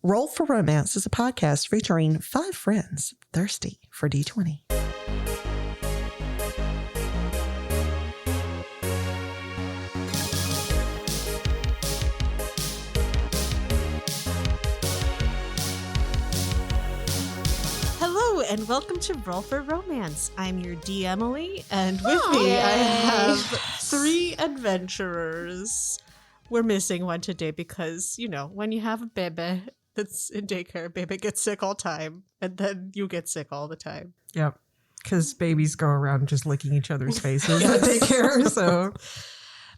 Roll for Romance is a podcast featuring 5 friends thirsty for D20. Hello and welcome to Roll for Romance. I'm your D. Emily, and with me I have 3 adventurers. We're missing one today because, you know, when you have a baby that's in daycare, baby gets sick all the time, and then you get sick all the time. Yep. Because babies go around just licking each other's faces at daycare, so.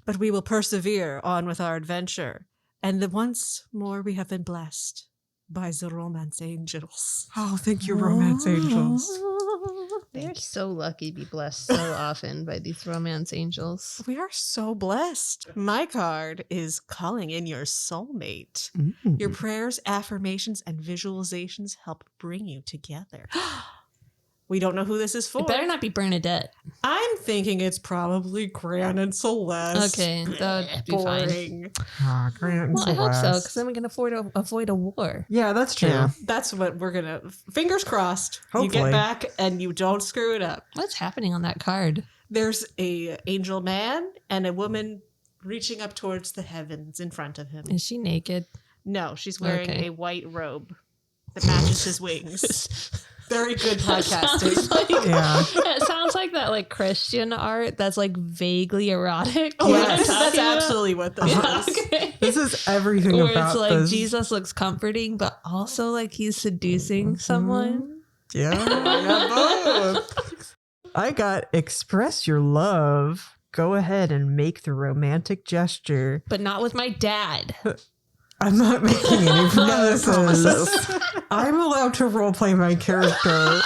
But we will persevere on with our adventure. And then once more we have been blessed by the romance angels. Oh, thank you, romance angels. They're so lucky to be blessed so often by these romance angels. We are so blessed. My card is calling in your soulmate. Your prayers, affirmations, and visualizations help bring you together. We don't know who this is for. It better not be Bernadette. I'm thinking it's probably Gran and Celeste. Okay, that would be fine. Boring. Ah, Grant and Well, I hope so, Celeste. because then we can avoid a war. Yeah, that's true. Yeah. That's what we're gonna. Fingers crossed. You Hopefully. get back and you don't screw it up. What's happening on that card? There's a angel man and a woman reaching up towards the heavens in front of him. Is she naked? No, she's wearing Okay. a white robe that matches his wings. Very good Sounds podcasting. like, Yeah. it sounds like that like Christian art that's like vaguely erotic. Oh, You know yes, what I'm that's talking about? absolutely what this Yeah, is. okay. This is everything Where about it's like this. Jesus looks comforting, but also like he's seducing someone. Yeah. I got express your love. Go ahead and make the romantic gesture. But not with my dad. I'm not making any promises. I'm allowed to roleplay my character.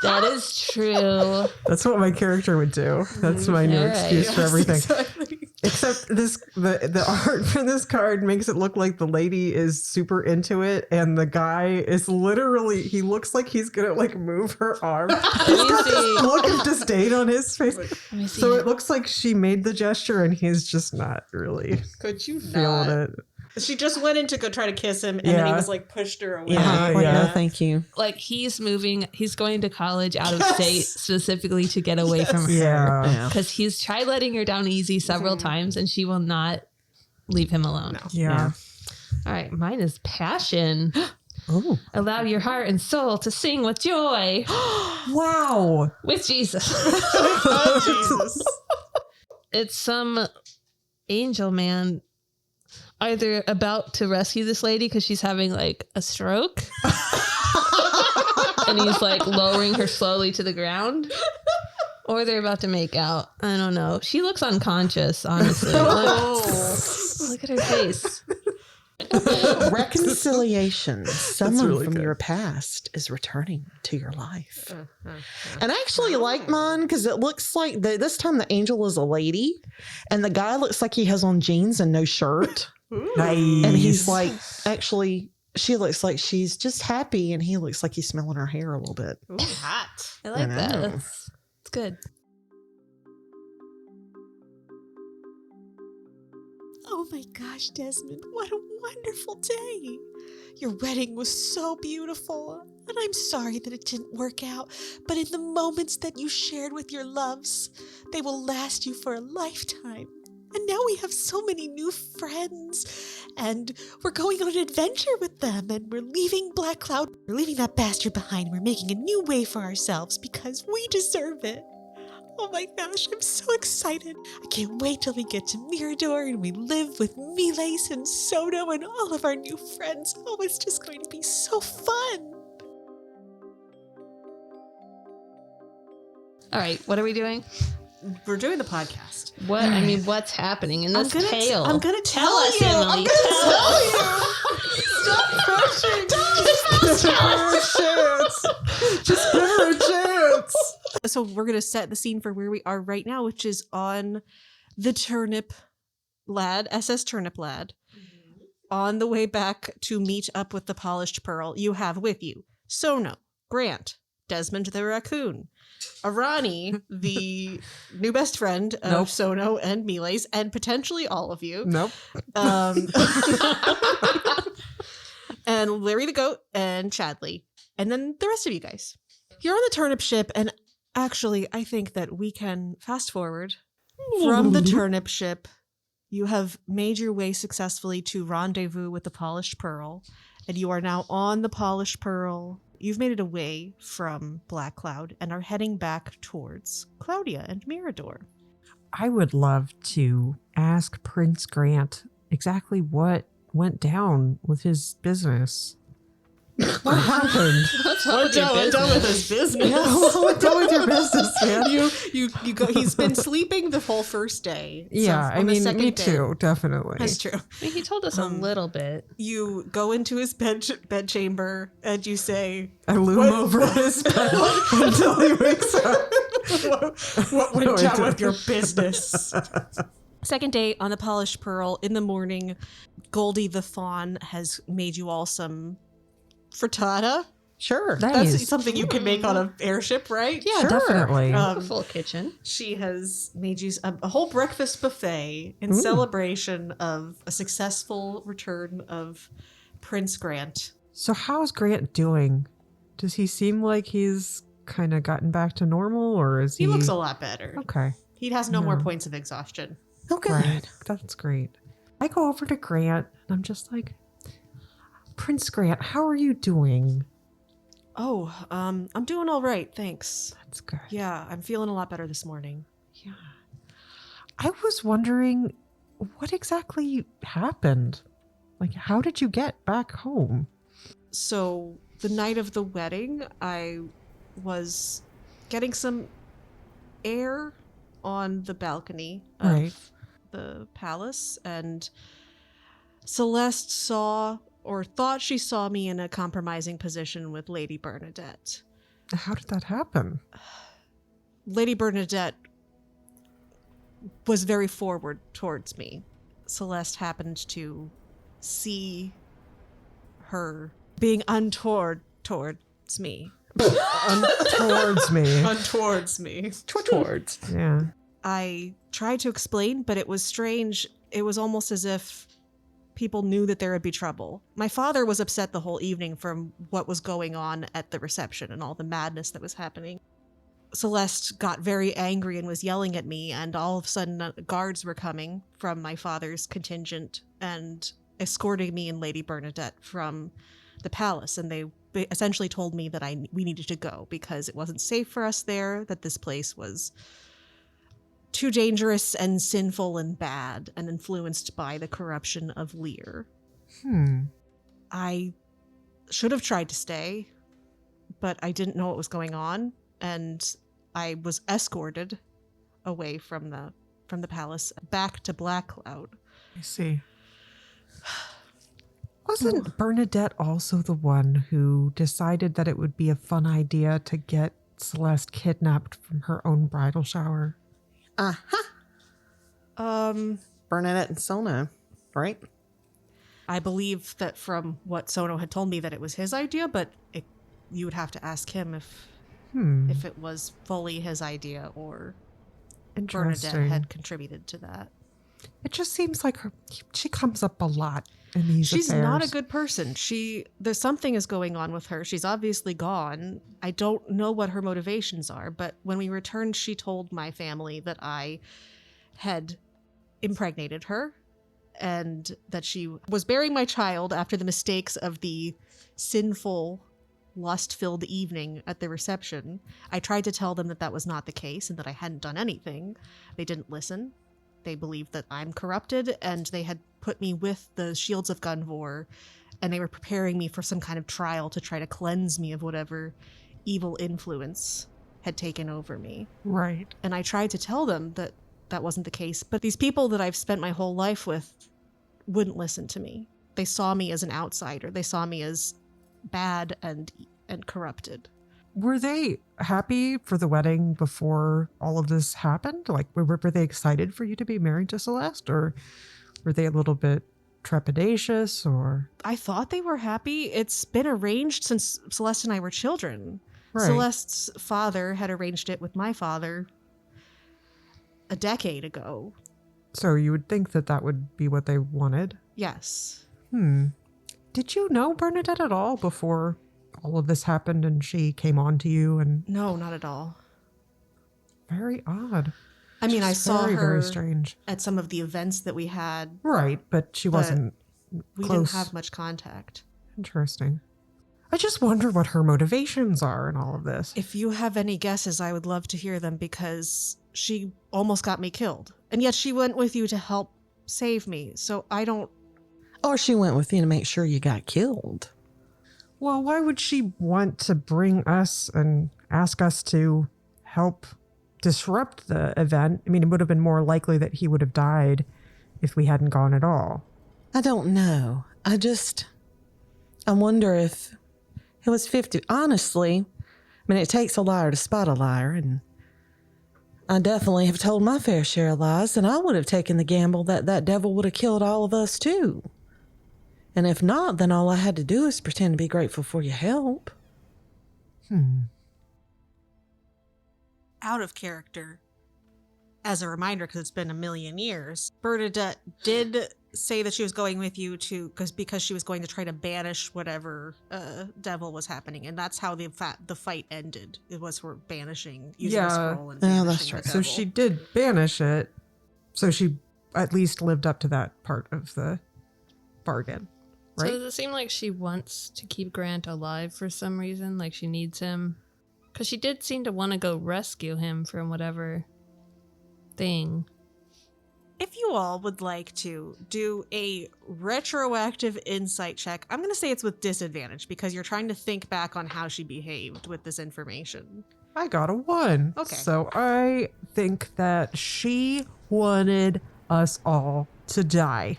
That is true. That's what my character would do. That's my new All right. excuse for Yes, everything. exactly. Except the art for this card makes it look like the lady is super into it, and the guy is literally, he looks like he's gonna like move her arm. He's me got see. this look of disdain on his face. Let me see. So it looks like she made the gesture, and he's just not really Could you feeling not? it. She just went in to go try to kiss him, and then he Yeah. was like pushed her away. Yeah. Like, yeah. no, thank you. Like he's moving, he's going to college out of state specifically to get away from her. Yeah. Yeah. Because he's tried letting her down easy several times and she will not leave him alone. No. Yeah. All right, mine is passion. Oh. Allow your heart and soul to sing with joy Wow. with Jesus. Oh, Jesus. It's some angel man either about to rescue this lady because she's having like a stroke and he's like lowering her slowly to the ground, or they're about to make out. I don't know. She looks unconscious, honestly. Look at her face. Reconciliation. Someone really from good. your past is returning to your life. And I actually like mine because it looks like this time the angel is a lady and the guy looks like he has on jeans and no shirt. Nice. And he's like, actually, she looks like she's just happy and he looks like he's smelling her hair a little bit. Ooh, hot. I like I that. know. It's good. Oh my gosh, Desmond, what a wonderful day. Your wedding was so beautiful, and I'm sorry that it didn't work out, but in the moments that you shared with your loves, they will last you for a lifetime. And now we have so many new friends, and we're going on an adventure with them, and we're leaving Black Cloud. We're leaving that bastard behind. We're making a new way for ourselves because we deserve it. Oh my gosh, I'm so excited. I can't wait till we get to Mirador and we live with Miles and Soto and all of our new friends. Oh, it's just going to be so fun. All right, what are we doing? We're doing the podcast. What I mean, what's happening in this tale? I'm gonna tell us, you. Emily. I'm gonna Tell tell us. you. Stop pressuring. Just give her a chance. Just give her a chance. So we're gonna set the scene for where we are right now, which is on the Turnip Lad, SS Turnip Lad. On the way back to meet up with the Polished Pearl, you have with you Sono, Grant, Desmond the Raccoon, Arani, the new best friend of Nope. Sono and Miles, and potentially all of you. Nope. and Larry the Goat, and Chadley, and then the rest of you guys. You're on the turnip ship, and actually, I think that we can fast forward from the turnip ship. You have made your way successfully to rendezvous with the Polished Pearl, and you are now on the Polished Pearl. You've made it away from Black Cloud and are heading back towards Claudia and Mirador. I would love to ask Prince Grant exactly what went down with his business. What happened? What's up with your business? with his business? Yeah, what's done with your business, man? You go. He's been sleeping the whole first day. Yeah, on the second me day- too, definitely. That's true. I mean, he told us a little bit. You go into his bedchamber and you say, I loom over his bed until he wakes up. "What went No, I down don't. with your business?" Second day on the Polished Pearl. In the morning, Goldie the Fawn has made you all some frittata. Sure. That's Nice. something you can make on an airship, right? Yeah, Sure. definitely. A full kitchen. She has made you a whole breakfast buffet in celebration of a successful return of Prince Grant. So how's Grant doing? Does he seem like he's kind of gotten back to normal, or is he? He looks a lot better. Okay. He has no more Yeah. points of exhaustion. Okay. Right. That's great. I go over to Grant and I'm just like, Prince Grant, how are you doing? Oh, I'm doing all right, thanks. That's good. Yeah, I'm feeling a lot better this morning. Yeah. I was wondering what exactly happened? Like, how did you get back home? So, the night of the wedding, I was getting some air on the balcony of Right. the palace, and Celeste saw or thought she saw me in a compromising position with Lady Bernadette. How did that happen? Lady Bernadette was very forward towards me. Celeste happened to see her being untoward towards me. Towards me. Untowards me. Towards. Yeah. I tried to explain, but it was strange. It was almost as if people knew that there would be trouble. My father was upset the whole evening from what was going on at the reception and all the madness that was happening. Celeste got very angry and was yelling at me, and all of a sudden guards were coming from my father's contingent and escorting me and Lady Bernadette from the palace, and they essentially told me that we needed to go because it wasn't safe for us there, that this place was too dangerous and sinful and bad and influenced by the corruption of Lear. I should have tried to stay, but I didn't know what was going on, and I was escorted away from the palace back to Black Cloud. I see. Wasn't Bernadette also the one who decided that it would be a fun idea to get Celeste kidnapped from her own bridal shower? Bernadette and Sono, right? I believe that from what Sono had told me that it was his idea, but you would have to ask him if it was fully his idea or Bernadette Interesting. had contributed to that. It just seems like she comes up a lot in these She's affairs. not a good person. There's something is going on with her. She's obviously gone. I don't know what her motivations are, but when we returned, she told my family that I had impregnated her and that she was bearing my child after the mistakes of the sinful, lust-filled evening at the reception. I tried to tell them that that was not the case and that I hadn't done anything. They didn't listen. They believed that I'm corrupted, and they had put me with the Shields of Gunvor, and they were preparing me for some kind of trial to try to cleanse me of whatever evil influence had taken over me. Right. And I tried to tell them that that wasn't the case, but these people that I've spent my whole life with wouldn't listen to me. They saw me as an outsider. They saw me as bad and corrupted. Were they happy for the wedding before all of this happened? Like, were they excited for you to be married to Celeste, or were they a little bit trepidatious, or? I thought they were happy. It's been arranged since Celeste and I were children. Right. Celeste's father had arranged it with my father a decade ago. So you would think that that would be what they wanted? Yes. Did you know Bernadette at all before all of this happened and she came on to you? And No, not at all. very odd. I mean, I Just saw very, her very strange. at some of the events that we had. Right, but she wasn't We close. didn't have much contact. Interesting. I just wonder what her motivations are in all of this. If you have any guesses, I would love to hear them because she almost got me killed. And yet she went with you to help save me. So I don't... Or she went with you to make sure you got killed. Well, why would she want to bring us and ask us to help disrupt the event? I mean, it would have been more likely that he would have died if we hadn't gone at all. I don't know. I wonder if it was 50. Honestly, I mean, it takes a liar to spot a liar, and I definitely have told my fair share of lies, and I would have taken the gamble that that devil would have killed all of us too. And if not, then all I had to do is pretend to be grateful for your help. Out of character, as a reminder, because it's been a million years, Bernadette did say that she was going with you because she was going to try to banish whatever devil was happening, and that's how the fight ended. It was for banishing, using a scroll and banishing that's the right. So devil. she did banish it. So she at least lived up to that part of the bargain, right? So does it seem like she wants to keep Grant alive for some reason? Like she needs him? Because she did seem to want to go rescue him from whatever thing. If you all would like to do a retroactive insight check, I'm going to say it's with disadvantage because you're trying to think back on how she behaved with this information. I got a 1. Okay. So I think that she wanted us all to die.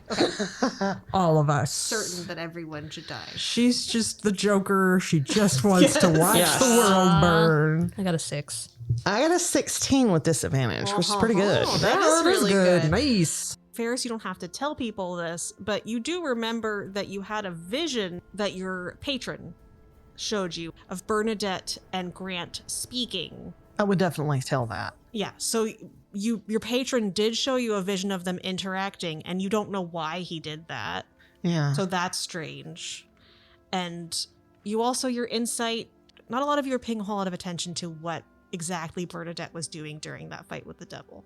All of us. Certain that everyone should die. She's just the Joker. She just wants to watch Yes. the world burn. I got a 6. I got a 16 with disadvantage, which is pretty good. Oh, that is That's really good. Nice. Faris, you don't have to tell people this, but you do remember that you had a vision that your patron showed you of Bernadette and Grant speaking. I would definitely tell that. Yeah, so your patron did show you a vision of them interacting, and you don't know why he did that. Yeah. So that's strange. And you also, your insight, not a lot of you are paying a whole lot of attention to what exactly Bernadette was doing during that fight with the devil.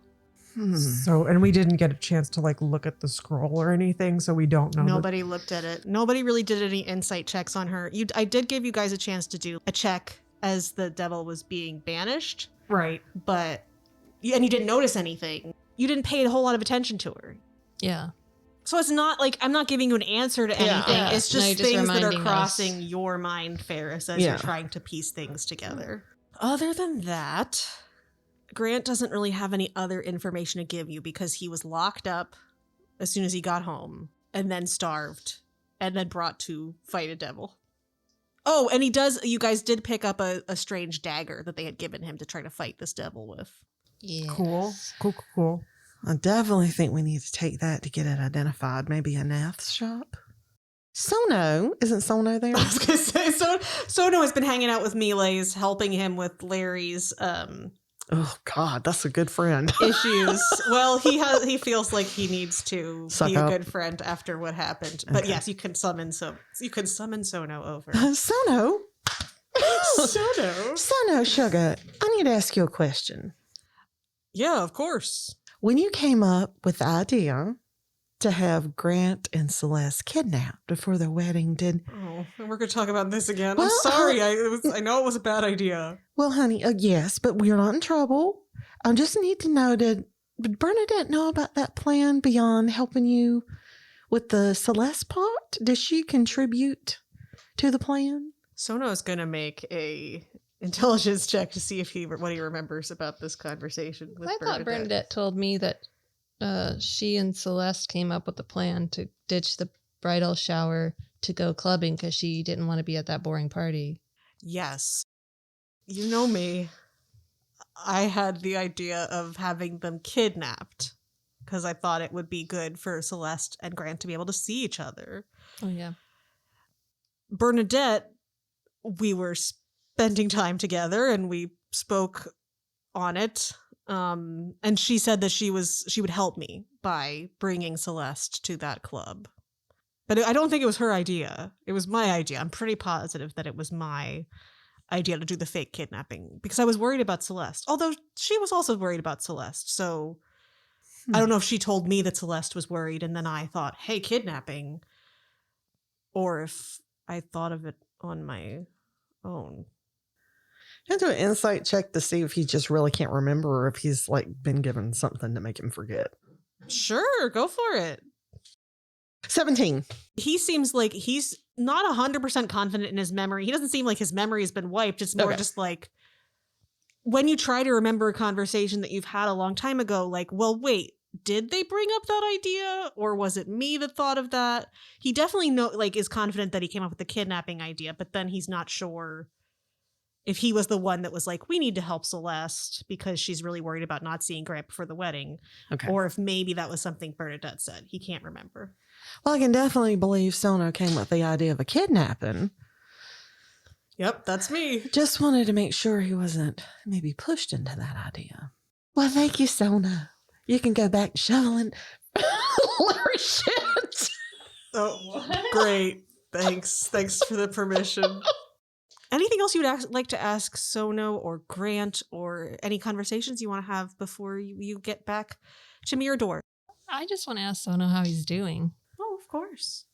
So, and we didn't get a chance to like look at the scroll or anything, so we don't know. Nobody looked at it. Nobody really did any insight checks on her. I did give you guys a chance to do a check as the devil was being banished, Right. but and you didn't notice anything. You didn't pay a whole lot of attention to her. Yeah. So it's not like I'm not giving you an answer to anything. Yeah. It's No, just you're just things that are reminding crossing us. your mind, Faris, as Yeah. you're trying to piece things together. Other than that, Grant doesn't really have any other information to give you because he was locked up as soon as he got home and then starved and then brought to fight a devil. Oh, and you guys did pick up a strange dagger that they had given him to try to fight this devil with. Yeah. Cool. I definitely think we need to take that to get it identified. Maybe a Nath's shop. Sono, isn't Sono there? I was gonna say, Sono has been hanging out with Miles, helping him with Larry's Oh God, that's a good friend. issues. Well, he feels like he needs to Suck be up. a good friend after what happened. But Okay. yes, you can summon Sono over. Sono, Sono? Sono, sugar. I need to ask you a question. Yeah, of course. When you came up with the idea to have Grant and Celeste kidnapped before their wedding, Oh, and we're gonna talk about this again. Well, I'm sorry. I know it was a bad idea. well, honey, yes, but we're not in trouble. I just need to know, did Bernadette know about that plan beyond helping you with the Celeste part? Does she contribute to the plan? Sono's gonna make a intelligence check to see if what he remembers about this conversation with I thought Bernadette told me that she and Celeste came up with a plan to ditch the bridal shower to go clubbing because she didn't want to be at that boring party. Yes. You know me. I had the idea of having them kidnapped because I thought it would be good for Celeste and Grant to be able to see each other. Oh, yeah. Bernadette, we were spending time together and we spoke on it. And she said that she would help me by bringing Celeste to that club. But I don't think it was her idea. It was my idea. I'm pretty positive that it was my idea to do the fake kidnapping because I was worried about Celeste. Although she was also worried about Celeste. So I don't know if she told me that Celeste was worried and then I thought, hey, kidnapping. Or if I thought of it on my own. You do an insight check to see if he just really can't remember or if he's like been given something to make him forget. Sure, go for it. 17. He seems like he's not 100% confident in his memory. He doesn't seem like his memory has been wiped. It's more just like when you try to remember a conversation that you've had a long time ago, like, well, wait, did they bring up that idea or was it me that thought of that? He definitely is confident that he came up with the kidnapping idea, but then he's not sure if he was the one that was like, we need to help Celeste because she's really worried about not seeing Grant before the wedding. Okay. Or if maybe that was something Bernadette said. He can't remember. Well, I can definitely believe Sono came with the idea of a kidnapping. Yep, that's me. Just wanted to make sure he wasn't maybe pushed into that idea. Well, thank you, Sono. You can go back shoveling Larry shit. Oh, great. Thanks for the permission. Anything else you would like to ask Sono or Grant or any conversations you want to have before you get back to Mirador? I just want to ask Sono how he's doing. Oh, of course.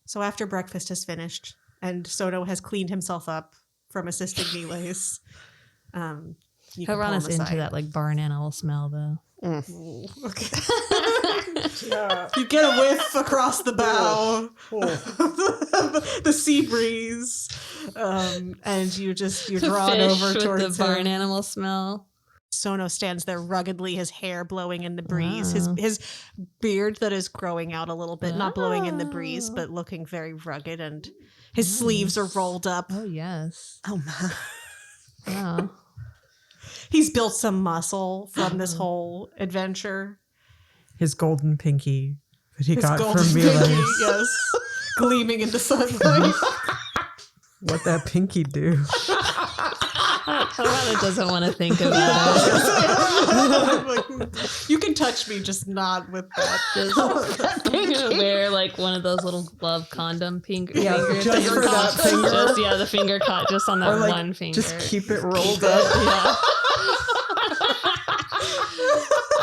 So after breakfast has finished and Sono has cleaned himself up from assisting Miles, Hilrana's into that like barn animal smell though. Ooh, okay. You get a whiff across the bow, the sea breeze, and you're drawn over towards the barn him. animal smell. Sono stands there ruggedly, his hair blowing in the breeze, his beard that is growing out a little bit, not blowing in the breeze, but looking very rugged, and his sleeves are rolled up. Oh yes. Oh, my. Wow. He's built some muscle from this whole adventure. His golden pinky that he His got golden from pinky, Miles. yes, gleaming in the sunlight. What that pinky do? Hilrana doesn't want to think about it. You can touch me, just not with that. Just wear like one of those little glove condom fingers. just for that finger. The finger caught just on that Or, like, one finger. just keep it rolled Keep up. it, yeah.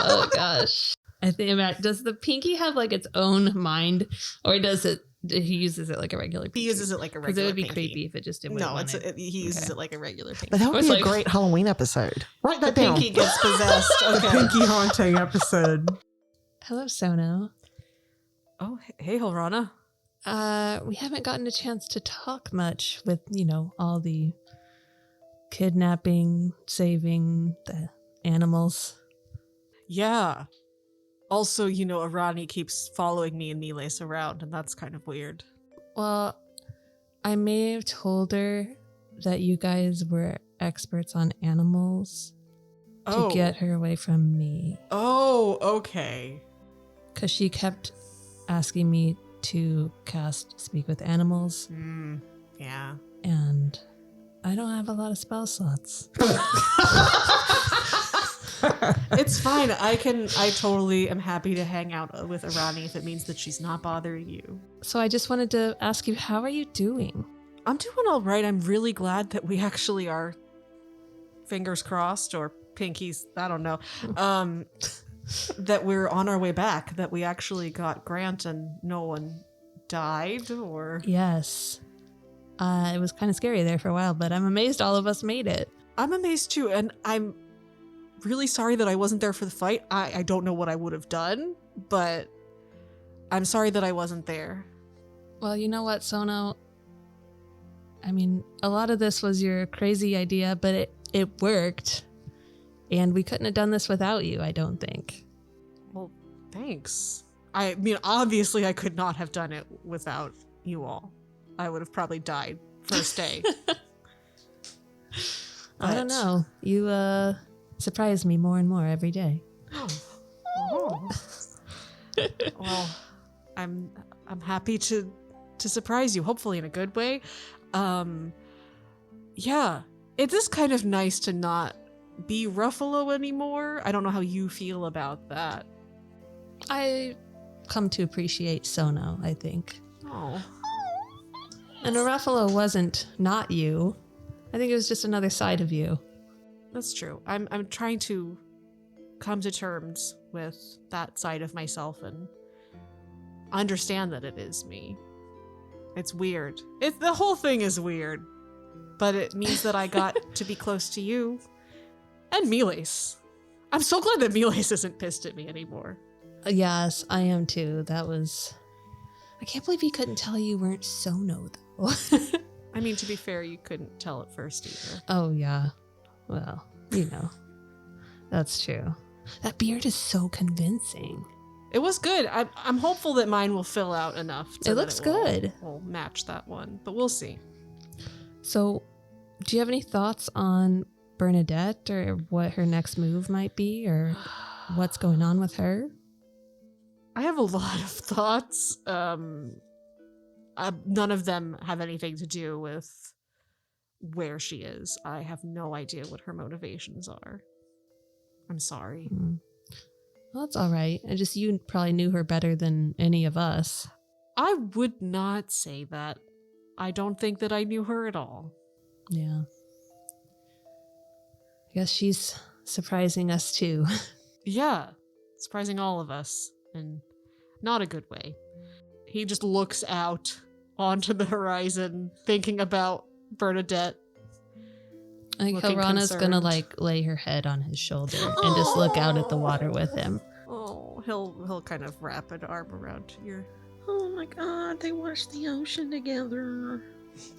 Oh gosh. I think does the pinky have like its own mind, or he uses it like a regular pinky? He uses it like a Because regular it would be pinky. creepy if it just didn't. No, he uses it like a regular pinky. But that would It's be like- a great Halloween episode. Write that down. Pinky gets possessed. Okay. Pinky haunting episode. Hello, Sono. Oh, hey, Hilrana. We haven't gotten a chance to talk much with, all the kidnapping, saving the animals. Yeah. Also, Arani keeps following me and Miles around, and that's kind of weird. Well, I may have told her that you guys were experts on animals to get her away from me. Oh, okay. Because she kept asking me to cast Speak with Animals, Yeah. and I don't have a lot of spell slots. It's fine. I totally am happy to hang out with Arani if it means that she's not bothering you. So I just wanted to ask you, how are you doing? I'm doing all right. I'm really glad that we actually are, fingers crossed or pinkies, I don't know, that we're on our way back, that we actually got Grant and no one died or... Yes. It was kind of scary there for a while, but I'm amazed all of us made it. I'm amazed too, and I'm really sorry that I wasn't there for the fight. I don't know what I would have done, but I'm sorry that I wasn't there. Well, you know what, Sono? I mean, a lot of this was your crazy idea, but it worked. And we couldn't have done this without you, I don't think. Well, thanks. I mean, obviously I could not have done it without you all. I would have probably died first day. I don't know. You surprise me more and more every day. Oh. Well, I'm happy to surprise you, hopefully in a good way. Yeah, it is kind of nice to not be Ruffalo anymore. I don't know how you feel about that. I come to appreciate Sono, I think. Oh. And Ruffalo wasn't not you. I think it was just another side of you. That's true. I'm trying to come to terms with that side of myself and understand that it is me. It's weird. The whole thing is weird. But it means that I got to be close to you. And Miles. I'm so glad that Miles isn't pissed at me anymore. Yes, I am too. I can't believe he couldn't tell you weren't Sono, though. I mean, to be fair, you couldn't tell at first either. Oh, yeah. Well, that's true. That beard is so convincing. It was good. I'm hopeful that mine will fill out enough. It looks good. Will match that one, but we'll see. So, do you have any thoughts on Bernadette or what her next move might be or what's going on with her? I have a lot of thoughts. None of them have anything to do with where she is. I have no idea what her motivations are. I'm sorry. Well, that's all right. You probably knew her better than any of us. I would not say that. I don't think that I knew her at all. Yeah. I guess she's surprising us too. Yeah, surprising all of us, and not a good way. He just looks out onto the horizon, thinking about Bernadette. I think looking Hilrana's gonna concerned. lay her head on his shoulder and just look out at the water with him. Oh, he'll kind of wrap an arm around your... Oh my god, they watched the ocean together.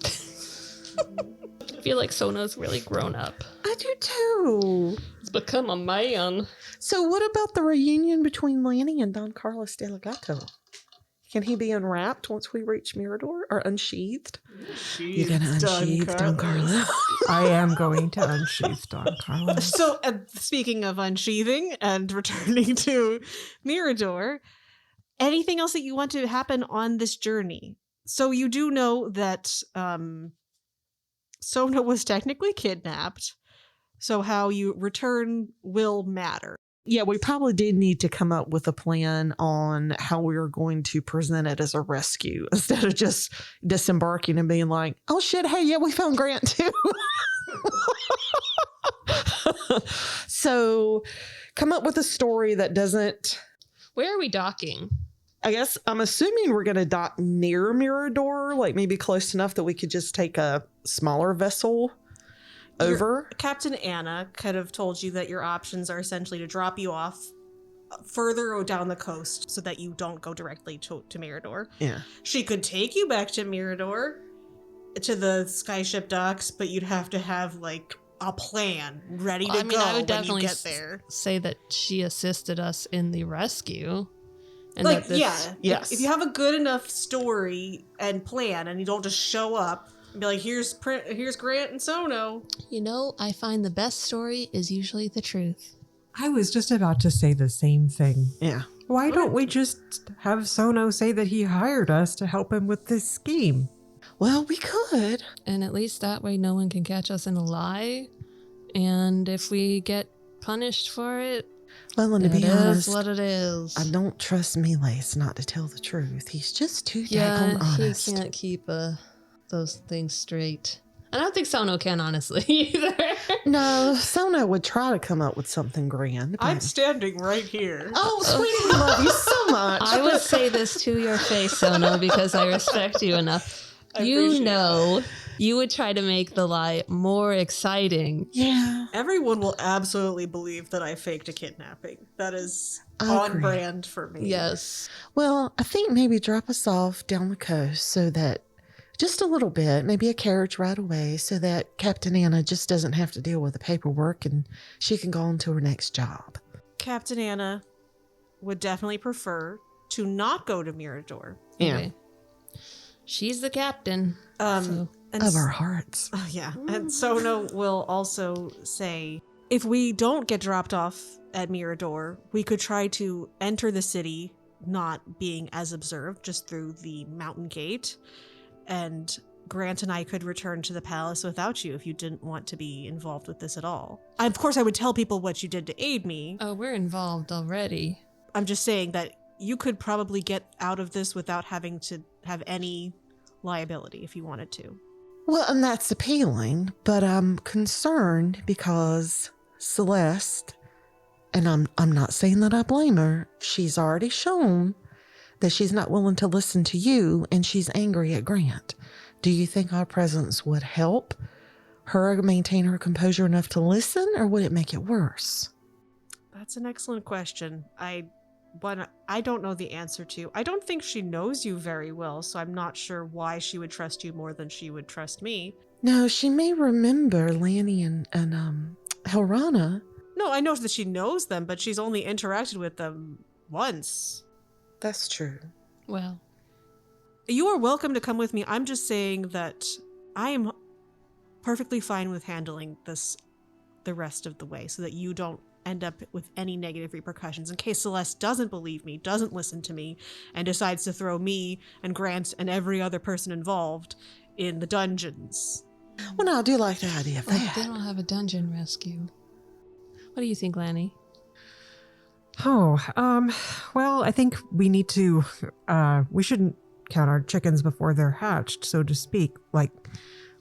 I feel like Sono's really grown up. I do too. He's become a man. So what about the reunion between Lani and Don Carlos Delegato? Can he be unwrapped once we reach Mirador or unsheathed? You're gonna unsheath Don Carlos. I am going to unsheath Don Carlos. So, speaking of unsheathing and returning to Mirador, anything else that you want to happen on this journey? So you do know that Sona was technically kidnapped, so how you return will matter. Yeah, we probably did need to come up with a plan on how we were going to present it as a rescue instead of just disembarking and being like, oh shit, hey, yeah, we found Grant too. So come up with a story that doesn't... Where are we docking? I guess I'm assuming we're going to dock near Mirador, like maybe close enough that we could just take a smaller vessel over. Captain Anna could have told you that your options are essentially to drop you off further down the coast so that you don't go directly to Mirador. Yeah. She could take you back to Mirador, to the skyship docks, but you'd have to have like a plan ready to go I would when definitely you get there. say that she assisted us in the rescue. And Like, that this, Yes. If you have a good enough story and plan and you don't just show up and be like, here's Grant and Sono. I find the best story is usually the truth. I was just about to say the same thing. Yeah. Why don't we just have Sono say that he hired us to help him with this scheme? Well, we could. And at least that way no one can catch us in a lie. And if we get punished for it, Well, and to it be is honest, what it is. I don't trust Miles not to tell the truth. He's just too Yeah, daggone honest. he can't keep those things straight. I don't think Sono can, honestly, either. No, Sono would try to come up with something grand. I'm but- standing right here. Oh, sweetie, we love you so much. I would say this to your face, Sono, because I respect you enough. You would try to make the lie more exciting. Yeah. Everyone will absolutely believe that I faked a kidnapping. That is I on agree. brand for me. Yes. Well, I think maybe drop us off down the coast so that just a little bit, maybe a carriage right away, so that Captain Anna just doesn't have to deal with the paperwork and she can go on to her next job. Captain Anna would definitely prefer to not go to Mirador. Yeah. Okay. She's the captain. So- And Of our hearts. Oh, yeah. And Sono will also say, if we don't get dropped off at Mirador, we could try to enter the city not being as observed, just through the mountain gate. And Grant and I could return to the palace without you if you didn't want to be involved with this at all. Of course, I would tell people what you did to aid me. Oh, we're involved already. I'm just saying that you could probably get out of this without having to have any liability if you wanted to. Well, and that's appealing, but I'm concerned because Celeste, and I'm not saying that I blame her, she's already shown that she's not willing to listen to you, and she's angry at Grant. Do you think our presence would help her maintain her composure enough to listen, or would it make it worse? That's an excellent question. One I don't know the answer to. I don't think she knows you very well, so I'm not sure why she would trust you more than she would trust me. No, she may remember Lani and Hilrana. No, I know that she knows them, but she's only interacted with them once. That's true. Well, You are welcome to come with me. I'm just saying that I am perfectly fine with handling this the rest of the way so that you don't end up with any negative repercussions in case Celeste doesn't believe me, doesn't listen to me, and decides to throw me and Grant and every other person involved in the dungeons. Well, no, I do like the idea of like that. they don't have a dungeon rescue. What do you think, Lani? Oh, well, I think we need to, we shouldn't count our chickens before they're hatched, so to speak. Like,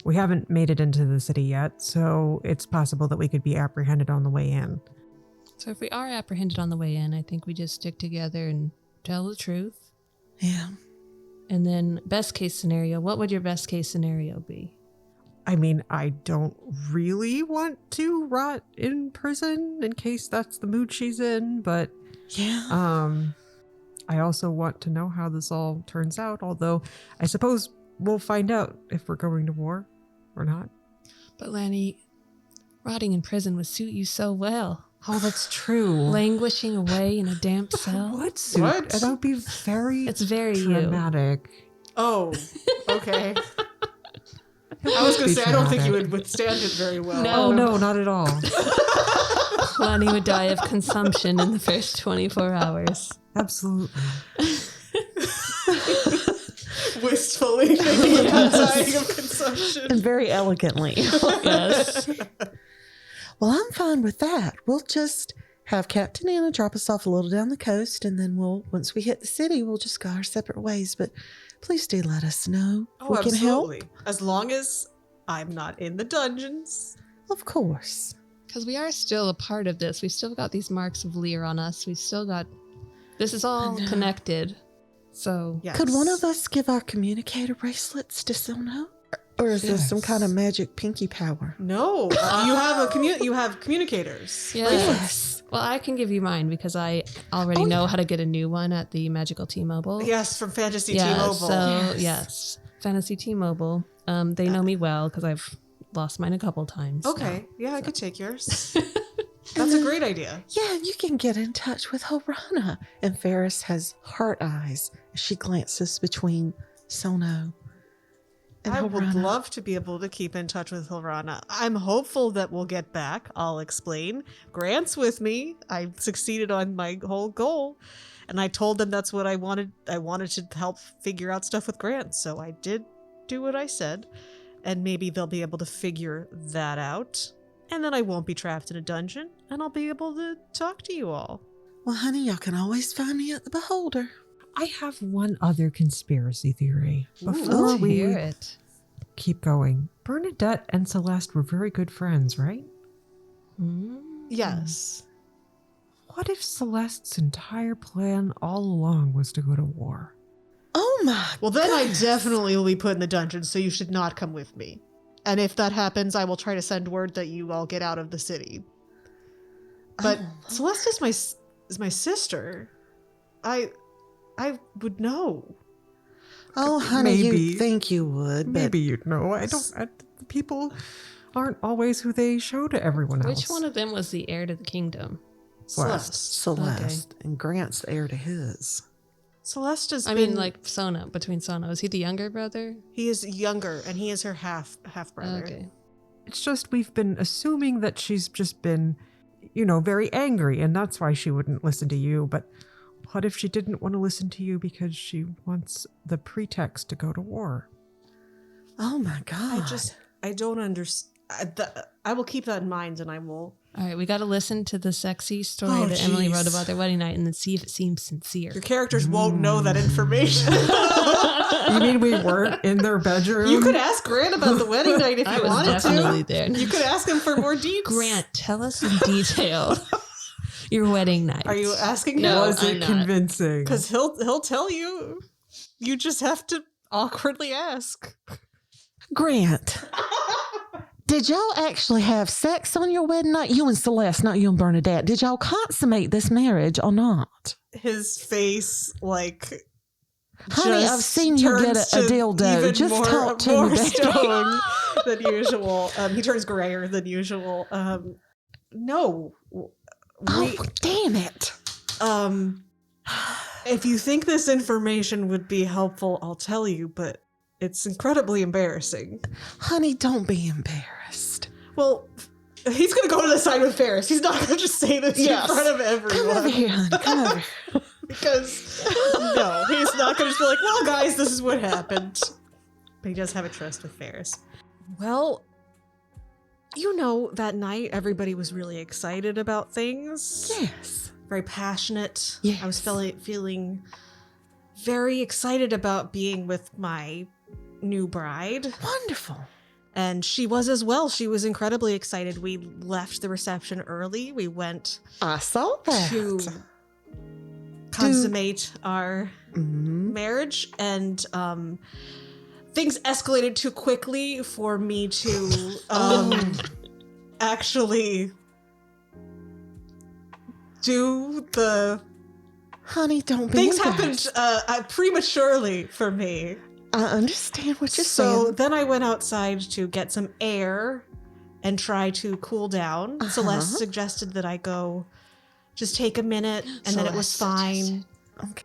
we haven't made it into the city yet, so it's possible that we could be apprehended on the way in. So if we are apprehended on the way in, I think we just stick together and tell the truth. Yeah. And then best case scenario, what would your best case scenario be? I mean, I don't really want to rot in prison in case that's the mood she's in, but Yeah. I also want to know how this all turns out, although I suppose we'll find out if we're going to war or not. But Lani, rotting in prison would suit you so well. Oh, that's true. Languishing away in a damp cell. What suit? What? That would be very It's very you. dramatic. Oh, okay. I was going to say, I don't think you would withstand it very well. No. Oh, no, not at all. Lani would die of consumption in the first 24 hours. Absolutely. Wistfully thinking about dying of consumption. And very elegantly. Yes. Well, I'm fine with that. We'll just have Captain Anna drop us off a little down the coast, and then once we hit the city, we'll just go our separate ways. But please do let us know if we can help. As long as I'm not in the dungeons. Of course. Because we are still a part of this. We've still got these marks of Lear on us. We've still got... This is all connected. So... Yes. Could one of us give our communicator bracelets to Sono? Or is there some kind of magic pinky power? No, you have communicators. Yes. Well, I can give you mine because I already know how to get a new one at the Magical T-Mobile. Yes, from Fantasy Yeah, T-Mobile. so yes. Fantasy T-Mobile. They know me well because I've lost mine a couple times. Okay, yeah, I could take yours. That's a great idea. Yeah, you can get in touch with Hilrana. And Faris has heart eyes as she glances between Sono and I would Hilrana. love to be able to keep in touch with Hilrana. I'm hopeful that we'll get back. I'll explain. Grant's with me. I succeeded on my whole goal. And I told them that's what I wanted. I wanted to help figure out stuff with Grant. So I did do what I said. And maybe they'll be able to figure that out. And then I won't be trapped in a dungeon. And I'll be able to talk to you all. Well, honey, y'all can always find me at the Beholder. I have one other conspiracy theory. Before Let's we hear it. keep going, Bernadette and Celeste were very good friends, right? Yes. What if Celeste's entire plan all along was to go to war? Oh my. Well, then goodness. I definitely will be put in the dungeon, so you should not come with me. And if that happens, I will try to send word that you all get out of the city. But Celeste is my sister. I would know. Oh, honey, Maybe. you'd think you would, but Maybe you'd know. People aren't always who they show to everyone else. Which one of them was the heir to the kingdom? Celeste. Celeste and Grant's the heir to his. Celeste has I been... mean, like Sono, between Sono. Is he the younger brother? He is younger, and he is her half brother. Okay. It's just we've been assuming that she's just been, very angry, and that's why she wouldn't listen to you. But what if she didn't want to listen to you because she wants the pretext to go to war? Oh my God. I don't understand. I will keep that in mind, and I will. All right, we got to listen to the sexy story that Emily wrote about their wedding night and then see if it seems sincere. Your characters won't know that information. You mean we weren't in their bedroom? You could ask Grant about the wedding night if I you was wanted definitely to. there. You could ask him for more deets. Grant, tell us in detail your wedding night. Are you asking him? No, Was I'm it not. convincing? Because he'll tell you. You just have to awkwardly ask. Grant, did y'all actually have sex on your wedding night? You and Celeste, not you and Bernadette. Did y'all consummate this marriage or not? His face, like, Honey, I've seen you get a dildo. Just talk to more me, baby. stone than usual. He turns grayer than usual. No. Oh, damn it. If you think this information would be helpful, I'll tell you, but it's incredibly embarrassing. Honey, don't be embarrassed. Well, he's going to go to the side with Faris. He's not going to just say this Yes. in front of everyone. Come over here, honey. Come over here. Because, no, he's not going to be like, well, guys, this is what happened. But he does have a trust with Faris. Well, you know, that night, everybody was really excited about things. Yes. Very passionate. Yes. I was feeling very excited about being with my new bride. Wonderful. And she was as well. She was incredibly excited. We left the reception early. We went I saw that. to consummate our Mhm. marriage, and things escalated too quickly for me to actually do the Honey, don't be things embarrassed. happened prematurely for me. I understand what you're So saying. then I went outside to get some air and try to cool down. Celeste suggested that I go just take a minute, and then it was Celeste fine. suggested. Okay.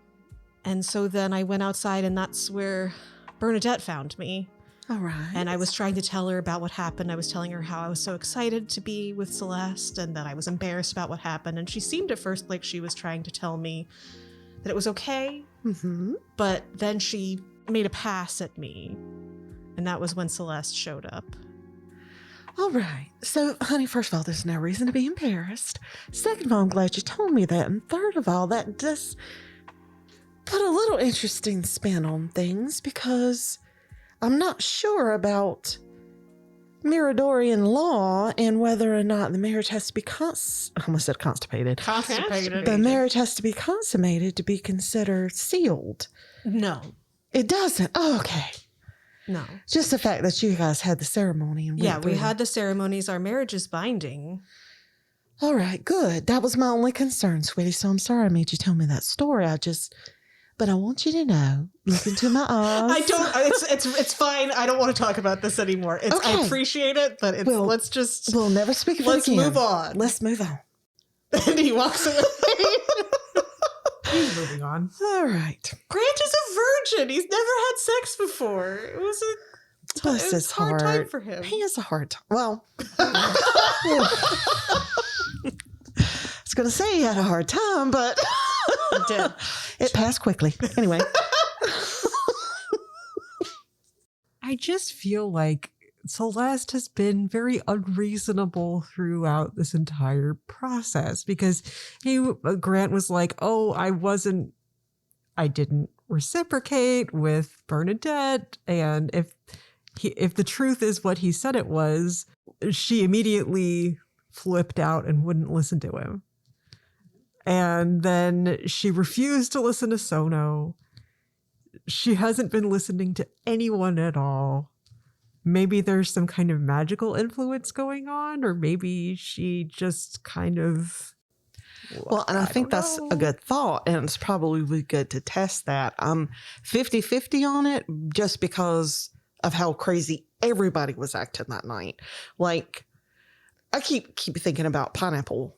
And so then I went outside, and that's where Bernadette found me. All right. And I was trying to tell her about what happened. I was telling her how I was so excited to be with Celeste and that I was embarrassed about what happened. And she seemed at first like she was trying to tell me that it was okay. Mm-hmm. But then she made a pass at me. And that was when Celeste showed up. All right. So, honey, first of all, there's no reason to be embarrassed. Second of all, I'm glad you told me that. And third of all, that does put a little interesting spin on things because I'm not sure about Miradorian law and whether or not the marriage has to be I almost said constipated. Constipated. The marriage has to be consummated to be considered sealed. No. It doesn't. Oh, okay. No. Just the fact that you guys had the ceremony and Yeah, went we through. had the ceremonies. Our marriage is binding. All right, good. That was my only concern, sweetie. So I'm sorry I made you tell me that story. But I want you to know, look into my eyes. I don't. It's fine. I don't want to talk about this anymore. I Okay. appreciate it, but Well, let's just We'll never speak of it let's again. move on. Let's move on. And he walks away. Moving on. All right. Grant is a virgin. He's never had sex before. It was Bless it was his a hard heart. time for him. He has a hard time. Well, I was going to say he had a hard time, but He did. it passed quickly. Anyway. I just feel like Celeste has been very unreasonable throughout this entire process because Grant was like, oh, I didn't reciprocate with Bernadette. And if the truth is what he said it was, she immediately flipped out and wouldn't listen to him. And then she refused to listen to Sono. She hasn't been listening to anyone at all. Maybe there's some kind of magical influence going on, or maybe she just kind of... Well, and I think don't that's know. a good thought, and it's probably good to test that. I'm 50-50 on it just because of how crazy everybody was acting that night. Like, I keep thinking about Pineapple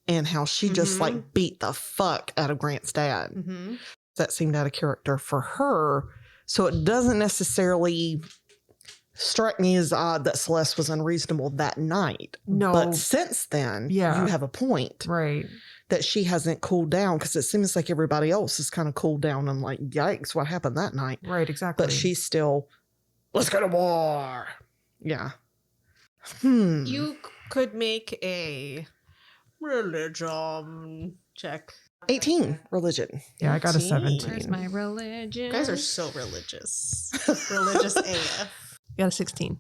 and how she just like beat the fuck out of Grant's dad. Mm-hmm. That seemed out of character for her. So it doesn't necessarily strike me as odd that Celeste was unreasonable that night. No. But since then, Yeah. you have a point Right. that she hasn't cooled down because it seems like everybody else has kind of cooled down and like, yikes, what happened that night? Right, exactly. But she's still, let's go to war. Yeah. You could make a religion check. 18 religion. Yeah, I got a 18. 17. Where's my religion? You guys are so religious. Religious AF. Got a 16.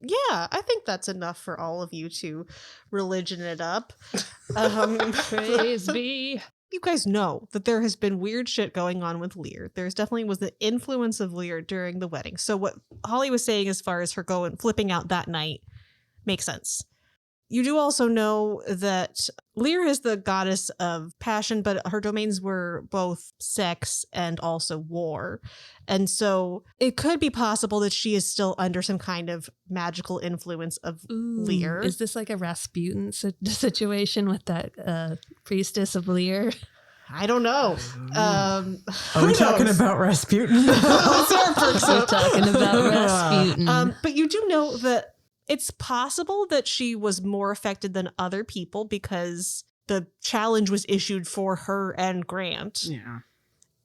Yeah, I think that's enough for all of you to religion it up. Praise be. You guys know that there has been weird shit going on with Lear. There's definitely was the influence of Lear during the wedding. So what Holly was saying as far as her going flipping out that night makes sense. You do also know that Lear is the goddess of passion, but her domains were both sex and also war. And so it could be possible that she is still under some kind of magical influence of Ooh, Lear. is this like a Rasputin situation with that priestess of Lear? I don't know. Are we talking about Rasputin? We're talking about Rasputin. But you do know that it's possible that she was more affected than other people because the challenge was issued for her and Grant. Yeah.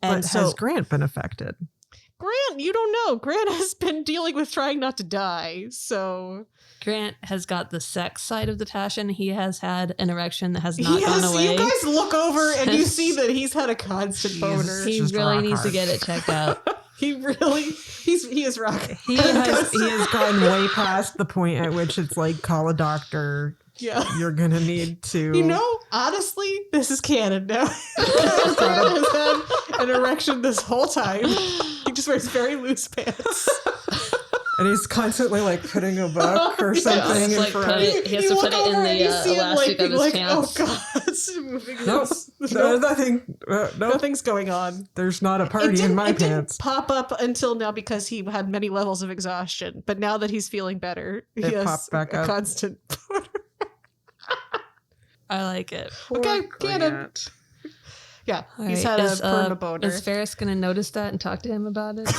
And But so has Grant been affected? Grant, you don't know. Grant has been dealing with trying not to die. So Grant has got the sex side of the passion. He has had an erection that has not gone yes, away. you guys look over and you see that he's had a constant boner. He Just really rock needs to hard. get it checked out. He is rocking. He has gone way past the point at which it's like, call a doctor. Yeah. You're going to need to. You know, honestly, this is canon now. Grant has had an erection this whole time. He just wears very loose pants. And he's constantly like putting a book or Yeah. something in Like, front. put it- he has You to look put it in over and you the see him, elastic of his like, pants. oh god, it's moving. Nope. This. No, nothing. Nope. Nothing's going on. There's not a It party in didn't- my it didn't pants. pop up until now because he had many levels of exhaustion. But now that he's feeling better, he It has popped back a up. constant. I like it. Okay, canon. Yeah, All he's right, had is, a perma boner. Is Faris going to notice that and talk to him about it?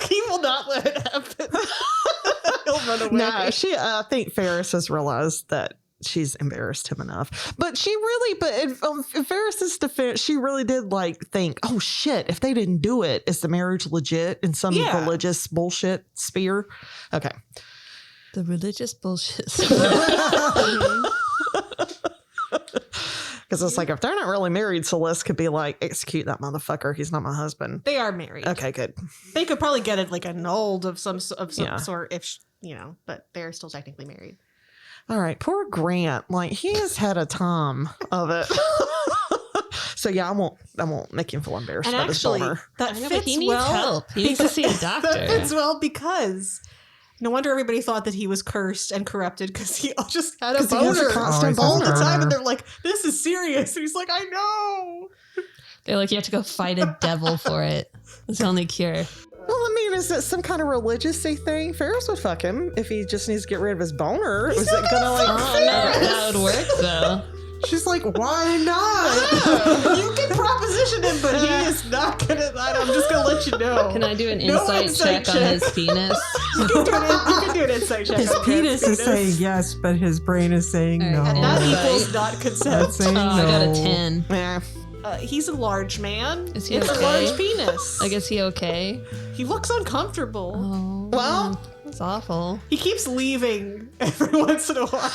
He will not let it happen. He'll run away. No, I think Faris has realized that she's embarrassed him enough. But she really, in Faris's defense, she really did like think, oh shit, if they didn't do it, is the marriage legit in some Yeah. religious bullshit sphere? Okay. The religious bullshit. Because it's like, if they're not really married, Celeste could be like, execute that motherfucker. He's not my husband. They are married. Okay, good. They could probably get it like annulled of some Yeah. sort if but they're still technically married. All right, poor Grant. Like, he has had a time of it. So yeah, I won't make him feel embarrassed And about his actually, boner. that I know, fits but he needs well. help. He needs to see a doctor. That fits well because no wonder everybody thought that he was cursed and corrupted because he just had a 'Cause he has a boner constant all boner. the time, and they're like, "This is serious." And he's like, "I know." They're like, you have to go fight a devil for it. It's the only cure. Well, I mean, is it some kind of religious-y thing? Ferris would fuck him if he just needs to get rid of his boner. Is it gonna like? Oh, no, that would work though. She's like, why not? You can proposition him, but he is not gonna. I'm just gonna let you know. Can I do an No insight insight check on check. his penis? You can do an insight check. His on Grant's penis is saying yes, but his brain is saying All no. right, and that Insight. equals not consent. That's saying Oh, I got a no. 10. Yeah. He's a large man. Is he it's okay? a large penis. Like, is he okay? He looks uncomfortable. Oh, Well- man, that's awful. He keeps leaving every once in a while.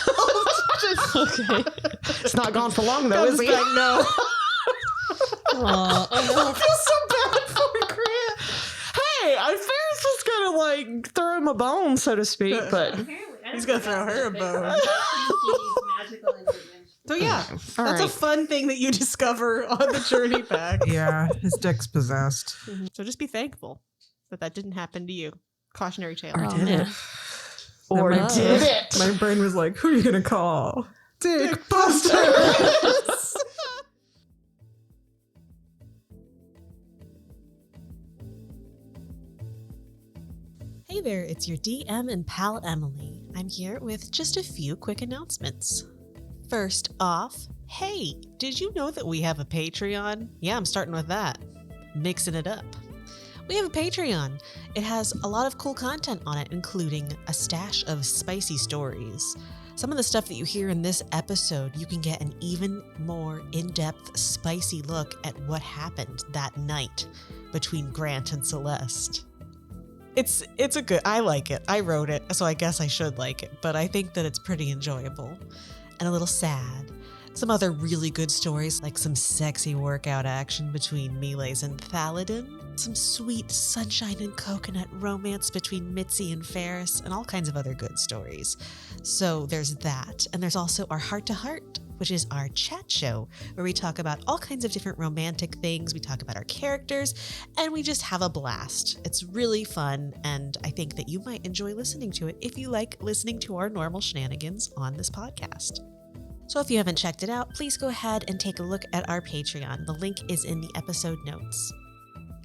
Okay. It's not gone for long though, Comes is he? back, no. Aw, I feel so bad for Grant. Hey, I Ferris was gonna like throw him a bone, so to speak, but He's gonna throw her a bone. So yeah, that's All a right. fun thing that you discover on the journey back. Yeah, his dick's possessed. So just be thankful that didn't happen to you. Cautionary tale. oh, did man. it? Or Wow. did it? My brain was like, who are you gonna call? Dick Busters. Hey there, it's your DM and pal Emily. I'm here with just a few quick announcements. First off, hey, did you know that we have a Patreon? Yeah, I'm starting with that. Mixing it up. We have a Patreon. It has a lot of cool content on it, including a stash of spicy stories. Some of the stuff that you hear in this episode, you can get an even more in-depth, spicy look at what happened that night between Grant and Celeste. It's a good. I like it. I wrote it, so I guess I should like it. But I think that it's pretty enjoyable and a little sad. Some other really good stories, like some sexy workout action between Miles and Thaladin, some sweet sunshine and coconut romance between Mitzi and Faris, and all kinds of other good stories. So there's that. And there's also our Heart to Heart, which is our chat show where we talk about all kinds of different romantic things. We talk about our characters and we just have a blast. It's really fun. And I think that you might enjoy listening to it if you like listening to our normal shenanigans on this podcast. So if you haven't checked it out, please go ahead and take a look at our Patreon. The link is in the episode notes.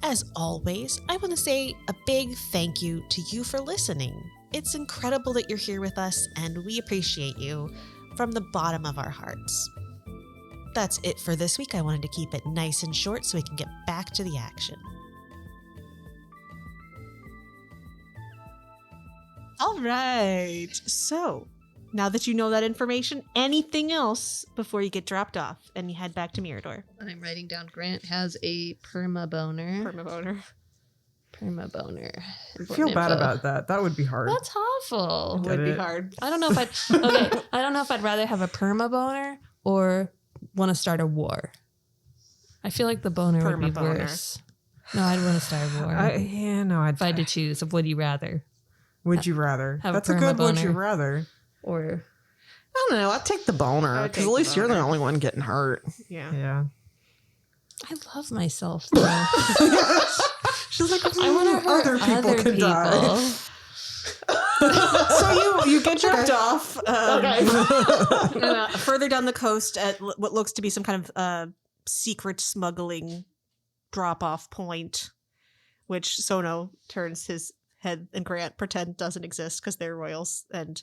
As always, I want to say a big thank you to you for listening. It's incredible that you're here with us, and we appreciate you from the bottom of our hearts. That's it for this week. I wanted to keep it nice and short so we can get back to the action. All right. So, now that you know that information, anything else before you get dropped off and you head back to Mirador? I'm writing down Grant has a perma boner. Perma boner. I feel bad about that. That would be hard. That's awful. Get Would be it? hard. I don't know if I don't know if I'd rather have a perma boner or want to start a war. I feel like the boner would be Perma boner. worse. No, I'd want to start a war. If I had to choose, of would you rather? Would you rather? Have a That's a perma good would boner. you rather. Or I don't know. I'd take the boner I'd because take at the least you're the boner. only one getting hurt. Yeah. Yeah. I love myself though. She's like, I want to hurt other people could die. So you get dropped off. Further down the coast at what looks to be some kind of secret smuggling drop-off point, which Sono turns his head and Grant pretend doesn't exist because they're royals, and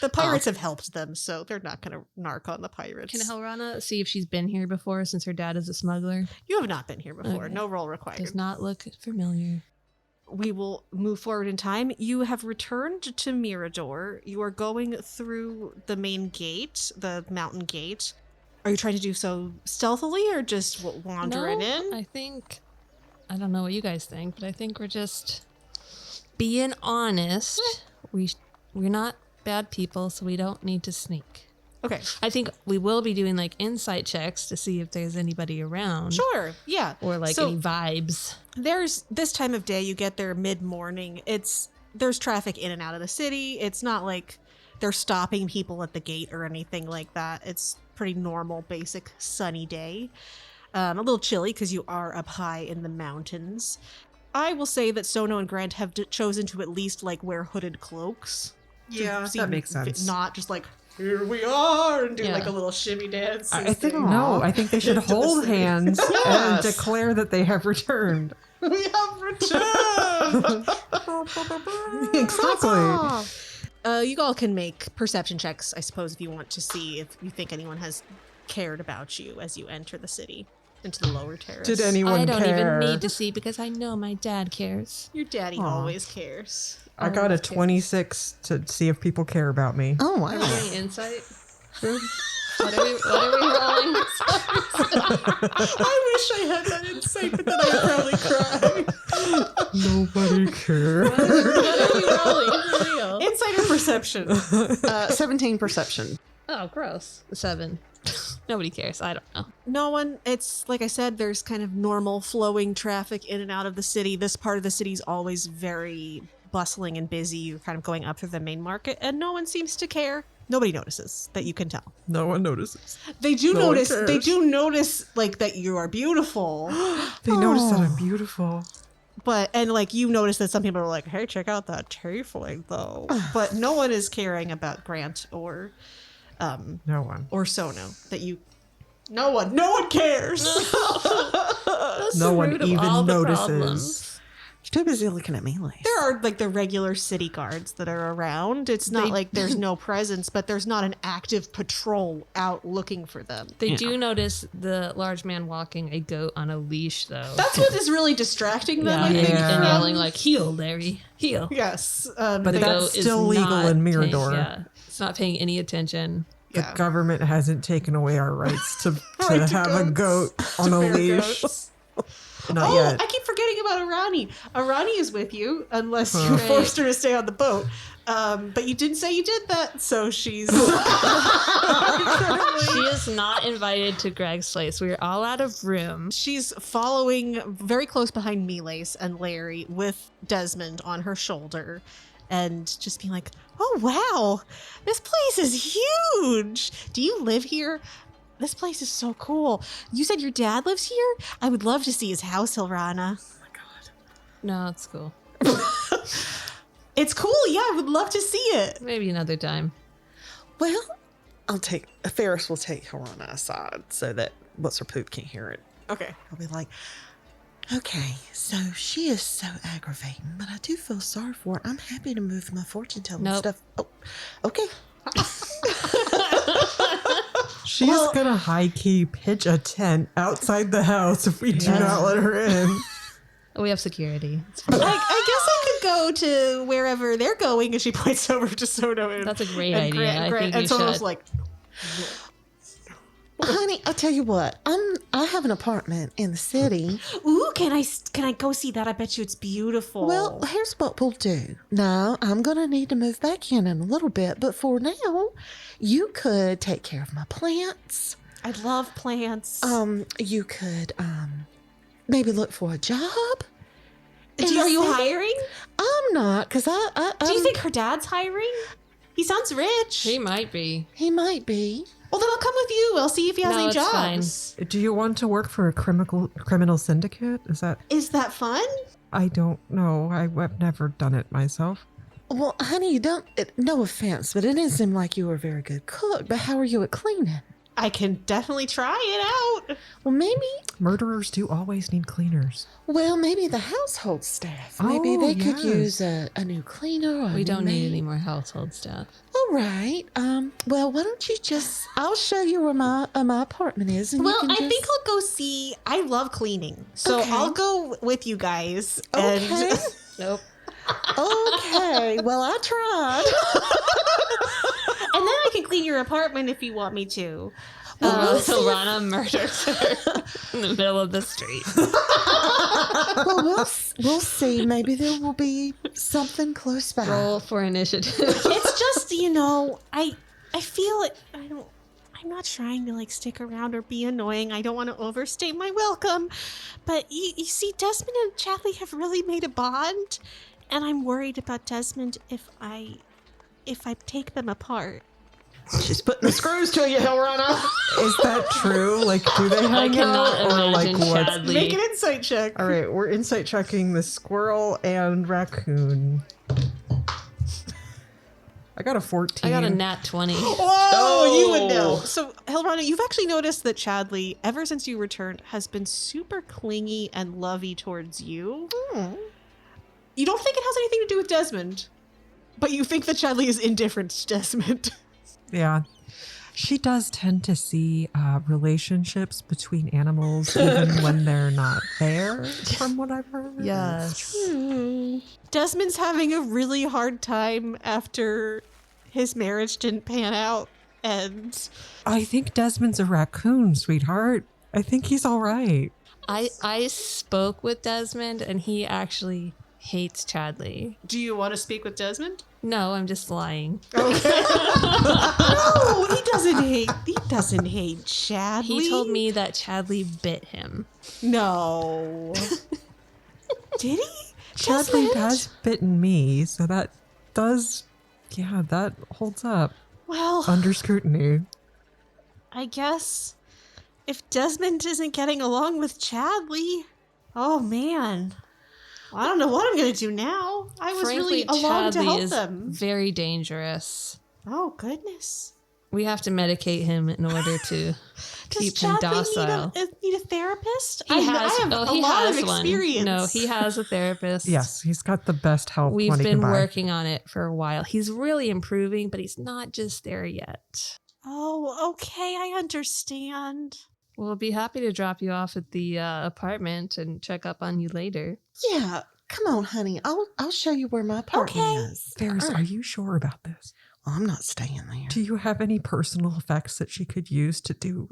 the pirates have helped them, so they're not going to narc on the pirates. Can Hilrana see if she's been here before since her dad is a smuggler? You have not been here before. Okay. No roll required. Does not look familiar. We will move forward in time. You have returned to Mirador. You are going through the main gate, the mountain gate. Are you trying to do so stealthily or just wandering in? I don't know what you guys think, but I think we're just being honest. We're not bad people, so we don't need to sneak. Okay. I think we will be doing like insight checks to see if there's anybody around. Sure. Yeah. Or like So- any vibes. There's this time of day, you get there mid-morning. There's traffic in and out of the city. It's not like they're stopping people at the gate or anything like that. It's pretty normal, basic sunny day. A little chilly because you are up high in the mountains. I will say that Sono and Grant have chosen to at least like wear hooded cloaks. to Yeah, seem that makes sense. Not just like, here we are, and do Yeah. like a little shimmy dance. I as think they- no. I think they should Into the hold city. hands and Yes. declare that they have returned. We have returned! Exactly. You all can make perception checks, I suppose, if you want to see if you think anyone has cared about you as you enter the city into the lower terrace. Did anyone I don't care? even need to see because I know my dad cares. Your daddy Aw. always cares. I got a 26 to see if people care about me. Oh, wow. Any insight? What are we rolling? I wish I had that insight, but then I'd probably cry. Nobody cares. What are we rolling for real? Insight or perception? 17 perception. Oh, gross. 7. Nobody cares. I don't know. No one. It's like I said, there's kind of normal flowing traffic in and out of the city. This part of the city is always very bustling and busy. You're kind of going up through the main market, and no one seems to care. Nobody notices that you can tell. No one notices. They do No one notice. They cares. do notice, like that you are beautiful. They notice that I'm beautiful. But and like you notice that some people are like, "Hey, check out that tiefling, though." But no one is caring about Grant or No one. Sono. That you. No one cares. That's No the one root of even all the notices. problems. You're too busy looking at me, Lacey. There are like the regular city guards that are around. It's not like there's no presence, but there's not an active patrol out looking for them. They do notice the large man walking a goat on a leash, though. That's what is really distracting them. I think. Yeah. And yelling like, heel, Larry, heel. Yes, But The that's goat is still legal not in paying- Mirador. yeah, it's not paying any attention. The yeah. government hasn't taken away our rights to Right to have a goat goats, on to a bear leash. goats. Not Oh, yet. I keep forgetting about Arani? Arani is with you, unless you forced her to stay on the boat. But you didn't say you did that, so she's... She is not invited to Greg's place. We're all out of room. She's following very close behind Miles and Larry with Desmond on her shoulder and just being like, oh, wow, this place is huge. Do you live here? This place is so cool. You said your dad lives here? I would love to see his house, Hilrana. Oh my God. No, it's cool. It's cool. Yeah, I would love to see it. Maybe another time. Well, Faris will take Hilrana aside so that what's her poop can't hear it. Okay. I'll be like, okay, so she is so aggravating, but I do feel sorry for her. I'm happy to move my fortune telling Nope. stuff. Oh, okay. She's gonna high key pitch a tent outside the house if we do not let her in. We have security. It's I guess I could go to wherever they're going, and she points over to Sono. And, That's a great and idea. Grant, I Grant, think and you Sono's should. like, Well, honey, I'll tell you what. I have an apartment in the city. ooh, can I go see that? I bet you it's beautiful. Well, here's what we'll do. Now, I'm going to need to move back in a little bit, but for now, you could take care of my plants. I love plants. You could maybe look for a job. Are you hiring? I'm not, because Do you think her dad's hiring? He sounds rich. He might be. he might be. Well, then I'll come with you. I'll see if he has No, any it's jobs. Do you want to work for a criminal syndicate? Is that fun? I don't know. I've never done it myself. Well, honey, you don't. No offense, but it didn't seem like you were a very good cook. But how are you at cleaning? I can definitely try it out. Well, maybe. Murderers do always need cleaners. Well, maybe the household staff. Maybe Oh, they could yes. use a new cleaner. Or a We new don't need maid. any more household stuff. All right. Well, why don't you just? I'll show you where my apartment is, and Well, you can I just... think I'll go see. I love cleaning, so Okay. I'll go with you guys. Okay. And Nope. Okay. Well, I tried. and then I can clean your apartment if you want me to. Hilrana murders her in the middle of the street. Well, we'll see. Maybe there will be something close by. Roll for initiative. It's just, I feel it. I'm not trying to stick around or be annoying. I don't want to overstay my welcome. But you see, Desmond and Chadley have really made a bond, and I'm worried about Desmond if I take them apart. She's putting the screws to you, Hilrana. Is that true? Do they I hang cannot out? Or imagine what? Chadley. Make an insight check. All right, we're insight checking the squirrel and raccoon. I got a 14. I got a nat 20. Whoa, you would know. So, Hilrana, you've actually noticed that Chadley, ever since you returned, has been super clingy and lovey towards you. You don't think it has anything to do with Desmond, but you think that Chadley is indifferent to Desmond. Yeah. She does tend to see relationships between animals even when they're not there, from what I've heard. Yes. Desmond's having a really hard time after his marriage didn't pan out, and I think Desmond's a raccoon, sweetheart. I think he's all right. I spoke with Desmond and he actually hates Chadley. do you want to speak with Desmond? No, I'm just lying. No, he doesn't hate Chadley. He told me that Chadley bit him. No. Did he? Chadley Desmond? has bitten me, so that does, that holds up Well, under scrutiny. I guess if Desmond isn't getting along with Chadley, oh man. I don't know what I'm going to do now. I was Frankly, really along to Chadley help is them. very dangerous. Oh, goodness. We have to medicate him in order to keep Does him Chadley docile. need a therapist? He I has, have oh, a he lot has of experience. one. No, he has a therapist. Yes, he's got the best help We've money been can buy. working on it for a while. He's really improving, but he's not just there yet. Oh, okay. I understand. We'll be happy to drop you off at the apartment and check up on you later. Yeah. Come on, honey. I'll show you where my apartment Okay. is. Ferris, All are right. you sure about this? Well, I'm not staying there. Do you have any personal effects that she could use to do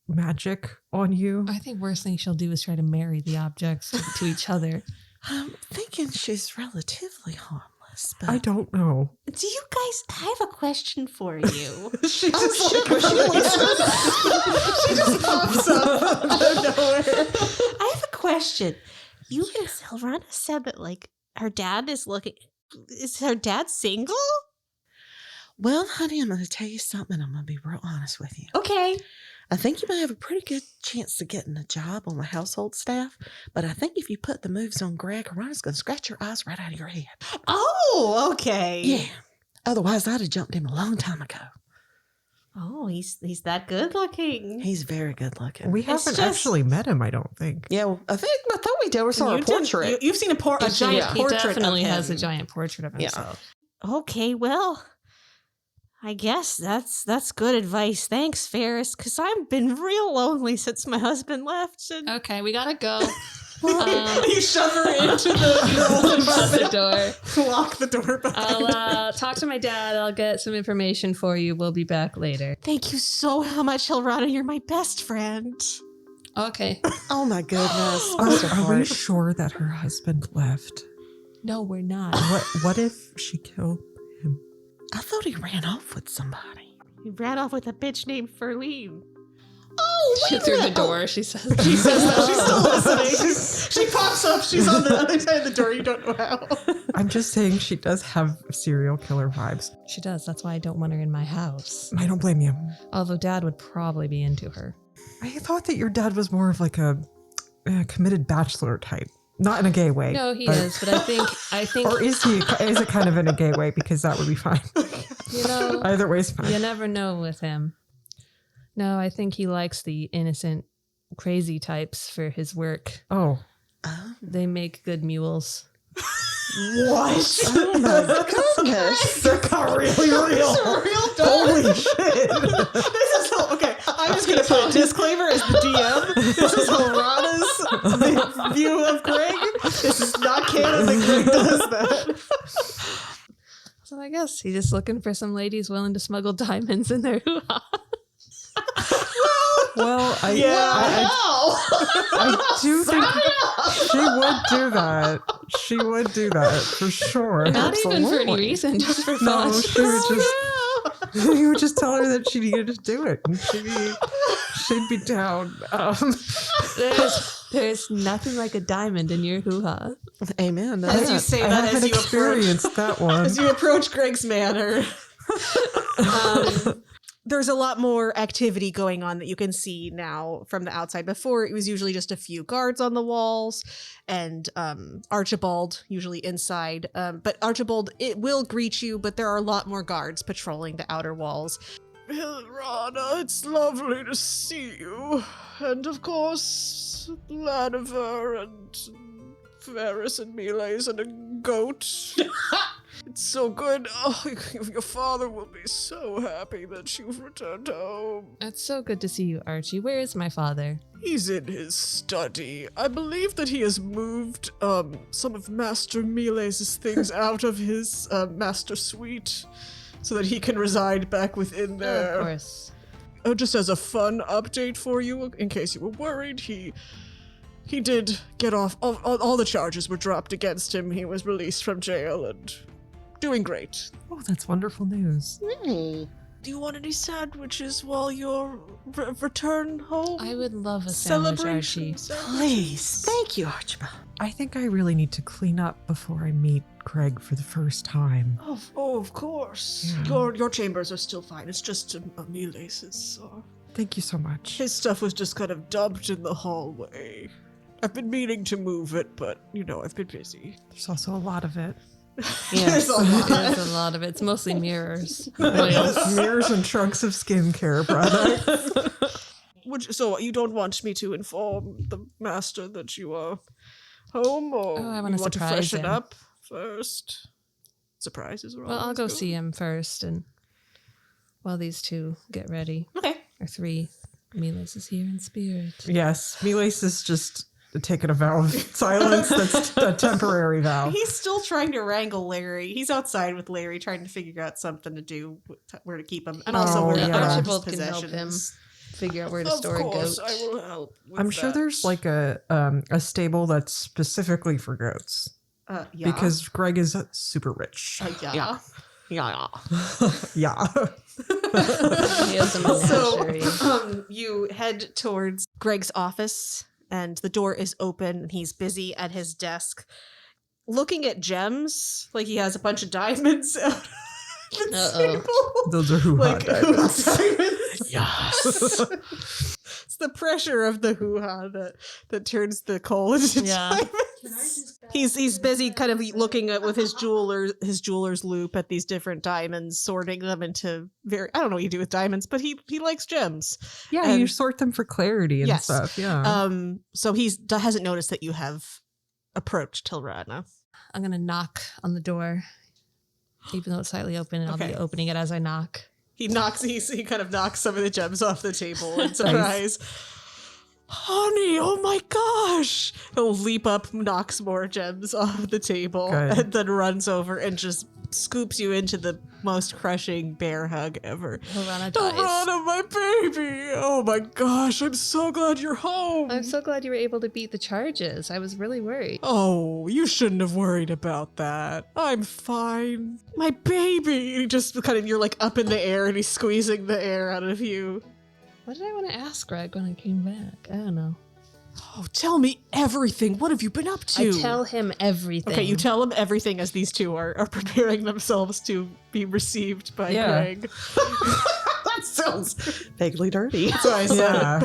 magic on you? I think worst thing she'll do is try to marry the objects to each other. I'm thinking she's relatively harmless, but I don't know. Do you guys? I have a question for you. She just She just pops up out of nowhere. I have a question. You and Hilrana said that like her dad is looking. Is her dad single? well, honey, I'm going to tell you something. I'm going to be real honest with you. Okay. I think you may have a pretty good chance of getting a job on the household staff, but I think if you put the moves on Greg, Rhonda's going to scratch your eyes right out of your head. Oh, okay. Yeah. Otherwise, I'd have jumped him a long time ago. Oh, he's that good looking. He's very good looking. we It's haven't just- actually met him, I don't think. Yeah, well, I thought we did. We saw a You did- portrait. You've seen a giant Yeah. He portrait definitely of him. has a giant portrait of Yeah. himself. Okay, well, I guess that's good advice. Thanks, Faris, because I've been real lonely since my husband left. And Okay, we gotta go. You shove her into your old Shut the apartment. door. Lock the door behind her. I'll talk to my dad. I'll get some information for you. We'll be back later. thank you so much, Hilrana. You're my best friend. Okay. Oh, my goodness. Are Bless her we heart. sure that her husband left? No, we're not. What if she killed him? I thought he ran off with somebody. He ran off with a bitch named Ferline. She through the door. She says. She says that she's still listening. She pops up. She's on the other side of the door. You don't know how. I'm just saying she does have serial killer vibes. She does. That's why I don't want her in my house. I don't blame you. Although Dad would probably be into her. I thought that your dad was more of like a committed bachelor type. Not in a gay way. No, he is. But I think Or is he? Is it kind of in a gay way? Because that would be fine. you know, Either way is fine. you never know with him. No, I think he likes the innocent, crazy types for his work. Oh. They make good mules. What? Oh, my goodness. That got really real. Real dog. Holy shit. This is okay. I'm just gonna put a disclaimer as the DM. This is Hilrana's view of Greg. This is not canon that Greg does that. So I guess he's just looking for some ladies willing to smuggle diamonds in their hoo-ha. Well, I do think she would do that. She would do that for sure. Not even for any reason, just for No, fun. she would just. You would just tell her that she needed to do it, and she'd be down. There's nothing like a diamond in your hoo-ha. Amen. to As you that. say I that, haven't as you approach, experienced that one. as you approach Greg's manor. There's a lot more activity going on that you can see now from the outside. Before, it was usually just a few guards on the walls and Archibald usually inside. But Archibald, it will greet you, but there are a lot more guards patrolling the outer walls. Hilrana, it's lovely to see you. And of course, Laniver and Faris and Miles and a goat. It's so good. Oh, your father will be so happy that you've returned home. It's so good to see you, Archie. Where is my father? He's in his study. I believe that he has moved some of Master Miles' things out of his master suite so that he can reside back within there. Of course. Oh, just as a fun update for you, in case you were worried, he did get off. All the charges were dropped against him. He was released from jail and doing great. Oh, that's wonderful news. Do you want any sandwiches while you return home? I would love a sandwich, Archie. Please. Thank you, Archibald. I think I really need to clean up before I meet Craig for the first time. Oh, of course. Yeah. Your chambers are still fine. It's just Miles'. Thank you so much. His stuff was just kind of dumped in the hallway. I've been meaning to move it, but, I've been busy. There's also a lot of it. There's a lot. There's a lot of it. It's mostly mirrors. Oils. Mirrors and trunks of skincare products. So you don't want me to inform the master that you are home, or Oh, I you wanna want to surprise freshen him. up first? Surprises are Well, I'll always go good. see him first, and while these two get ready, Okay. or three, Miles is here in spirit. Yes, Miles is just taking a vow of silence. That's a temporary vow. He's still trying to wrangle Larry. He's outside with Larry trying to figure out something to do, where to keep him, and also Oh, where to yeah. put all his Archibald can help him. possessions. figure out where to store a goat. I will help. I'm sure there's like a stable that's specifically for goats Yeah. because Greg is super rich. Yeah. Yeah. Yeah. He has a menagerie. So you head towards Greg's office, and the door is open, and he's busy at his desk looking at gems. Like he has a bunch of diamonds out of the table. Those are hoo-ha Like diamonds. diamonds. Yes. It's the pressure of the hoo-ha that turns the coal into diamonds. He's busy kind of looking at with his jeweler's loop at these different diamonds, sorting them into I don't know what you do with diamonds, but he likes gems. Yeah, And- you sort them for clarity and Yes. stuff. Yeah. So hasn't noticed that you have approached Hilrana. I'm going to knock on the door, even though it's slightly open, and I'll Okay. be opening it as I knock. He kind of knocks some of the gems off the table in surprise. Honey, oh my gosh! He'll leap up, knocks more gems off the table, Good. and then runs over and just scoops you into the most crushing bear hug ever. Hilrana dies. Hilrana, my baby! Oh my gosh, I'm so glad you're home! I'm so glad you were able to beat the charges. I was really worried. Oh, you shouldn't have worried about that. I'm fine. My baby! And he just kind of, you're like up in the air and he's squeezing the air out of you. What did I want to ask Greg when I came back? I don't know. Oh, tell me everything. What have you been up to? I tell him everything. Okay, you tell him everything as these two are preparing themselves to be received by Yeah. Greg. That sounds vaguely dirty. So I said, Yeah.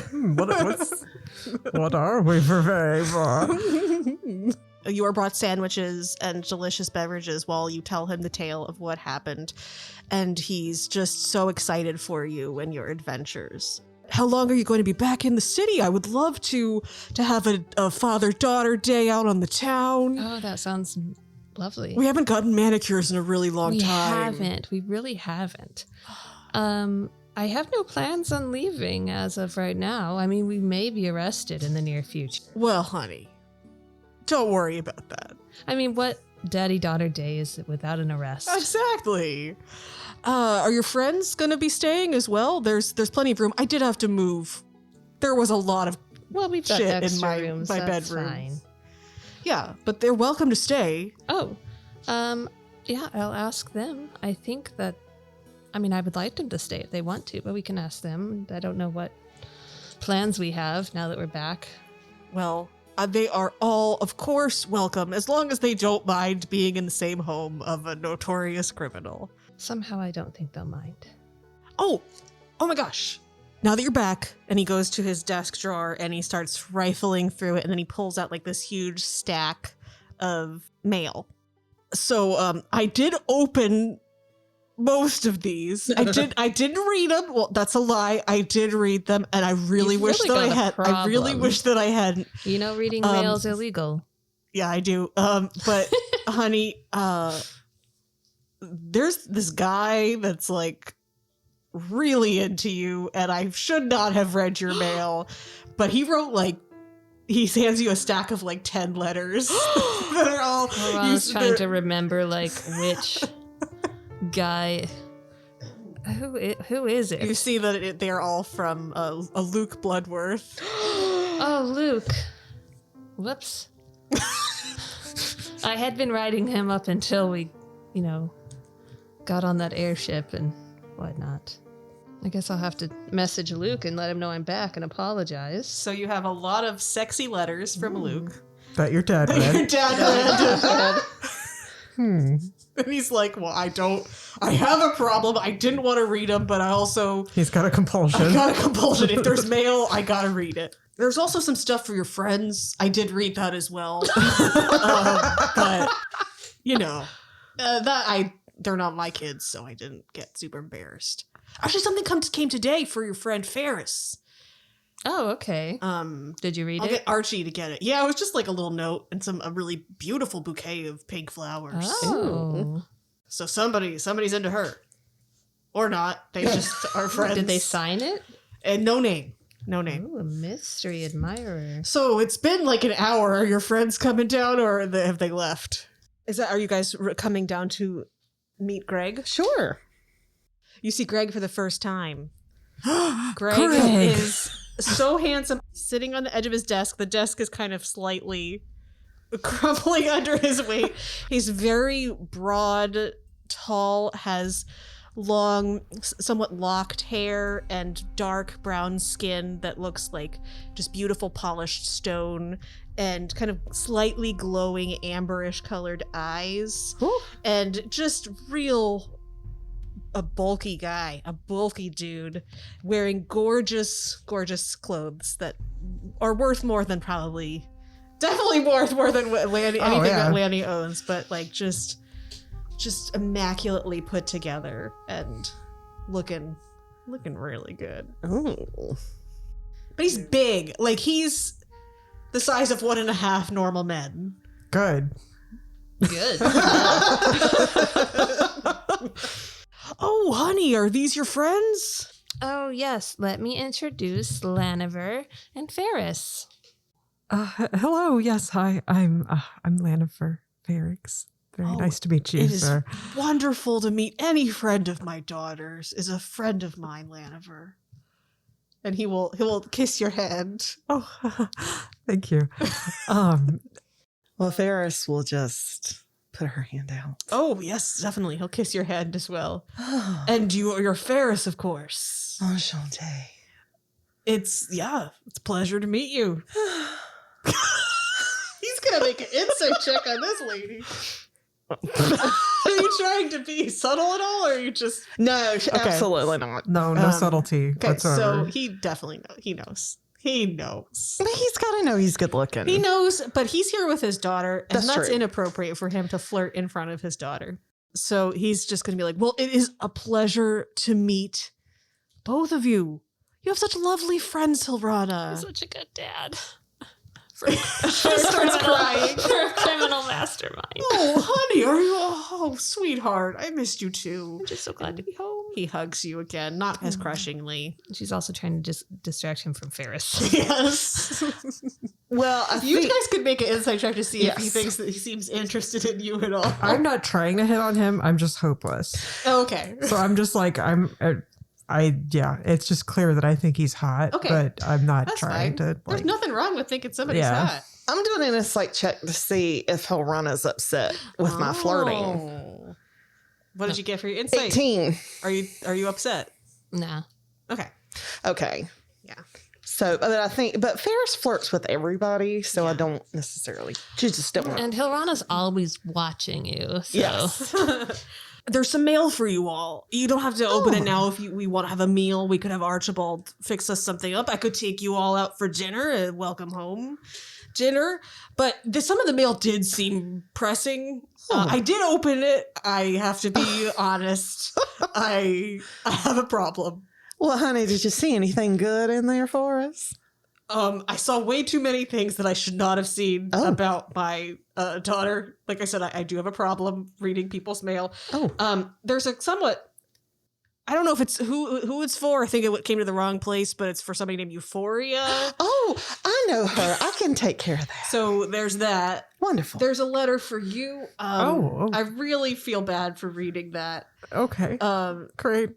What are we preparing for? you are brought sandwiches and delicious beverages while you tell him the tale of what happened. And he's just so excited for you and your adventures. How long are you going to be back in the city? I would love to have a father-daughter day out on the town. Oh, that sounds lovely. We haven't gotten manicures in a really long We time. haven't. We really haven't. I have no plans on leaving as of right now. I mean, we may be arrested in the near future. Well, honey, don't worry about that. I mean, what daddy-daughter day is it without an arrest? Exactly. Are your friends going to be staying as well? There's plenty of room. I did have to move. There was a lot of Well, we've got shit in extra my rooms. my That's bedroom. fine. Yeah, but they're welcome to stay. Oh, yeah, I'll ask them. I think that, I mean, I would like them to stay if they want to, but we can ask them. I don't know what plans we have now that we're back. Well, they are all, of course, welcome as long as they don't mind being in the same home of a notorious criminal. Somehow I don't think they'll mind. Oh my gosh. Now that you're back, and he goes to his desk drawer and he starts rifling through it, and then he pulls out like this huge stack of mail. So I did open most of these. I didn't read them. Well, that's a lie. I did read them, and I really You've wish really that I got a had. I really problem. wish that I hadn't. You know, reading mail's illegal. Yeah, I do. But honey, there's this guy that's like really into you, and I should not have read your mail, but he wrote like, he hands you a stack of like 10 letters that are all I was trying to remember like which guy. Who is it? You see that they're all from a Luke Bloodworth. Oh, Luke. Whoops. I had been writing him up until we, got on that airship and whatnot. I guess I'll have to message Luke and let him know I'm back and apologize. So you have a lot of sexy letters from Luke. That your dad Your read. dad read. Hmm. And he's like, well, I have a problem. I didn't want to read them, but I He's got a compulsion. got a compulsion. If there's mail, I gotta read it. There's also some stuff for your friends. I did read that as well. But, they're not my kids, so I didn't get super embarrassed. Actually, something came today for your friend Faris. Oh, okay. Did you read I'll it? get Archie to get it. Yeah, it was just like a little note and a really beautiful bouquet of pink flowers. Oh. So somebody's into her. Or not. They just are friends. Did they sign it? And no name. No name. Ooh, a mystery admirer. So it's been like an hour. Are your friends coming down, or have they left? Are you guys coming down to meet Greg? Sure. You see Greg for the first time. Greg Greg. is so handsome, sitting on the edge of his desk. The desk is kind of slightly crumbling under his weight. He's very broad, tall, has long, somewhat locked hair and dark brown skin that looks like just beautiful polished stone, and kind of slightly glowing amberish colored eyes. Ooh. And just a bulky guy, a bulky dude wearing gorgeous clothes that are worth more than definitely worth more than what anything that Lani owns, but like just immaculately put together and looking really good. Ooh. But he's big. Like, he's the size of 1.5 normal men. Good. Good. Oh, honey, are these your friends? Oh, yes. Let me introduce Laniver and Faris. Hello. Yes. Hi. I'm Laniver Faris. Very nice to meet you, It is sir. wonderful to meet any friend of my daughter's. Is a friend of mine, Laniver. And he will kiss your hand. Oh, thank you. Well, Faris will just put her hand out. Oh, yes, definitely. He'll kiss your hand as well. Oh, And you're Faris, of course. enchanté. It's a pleasure to meet you. He's gonna make an insight check on this lady. Are you trying to be subtle at all, or are you just... No, absolutely not. No subtlety Okay, whatsoever. so he definitely knows. He knows. He's got to know he's good looking. He knows, but he's here with his daughter, and That's that's true. inappropriate for him to flirt in front of his daughter. So he's just going to be like, well, it is a pleasure to meet both of you. You have such lovely friends, Hilrana. Such a good dad. She starts crying. For a criminal mastermind. Oh, honey, are you? Oh, sweetheart, I missed you too. I'm just so glad to be home. He hugs you again, not as crushingly. She's also trying to just distract him from Faris. Yes. Well, I You think guys could make an insight check to see if he Yes. thinks that he seems interested in you at all. I'm not trying to hit on him. I'm just hopeless. Okay. So I'm just like, it's just clear that I think he's hot, Okay. but I'm not That's trying fine. to. There's Like, nothing wrong with thinking somebody's Yeah. hot. I'm doing an insight check to see if Hilrana's upset with my flirting. Oh. What did you get for your insight? 18. Are you upset? Nah. Okay. Okay. Yeah. So, but Faris flirts with everybody, so I don't necessarily. She just don't want. And Hilrana's always watching you. So. Yes. There's some mail for you all. You don't have to open it now if we want to have a meal. We could have Archibald fix us something up. I could take you all out for dinner, a welcome home dinner. But some of the mail did seem pressing. I did open it. I have to be honest. I have a problem. Well, honey, did you see anything good in there for us? I saw way too many things that I should not have seen about my daughter. Like I said, I do have a problem reading people's mail. There's a somewhat, I don't know if it's who it's for. I think it came to the wrong place, but it's for somebody named Euphoria. Oh, I know her. I can take care of that. So there's that. Wonderful. There's a letter for you. Oh. I really feel bad for reading that. okay. Um, Great.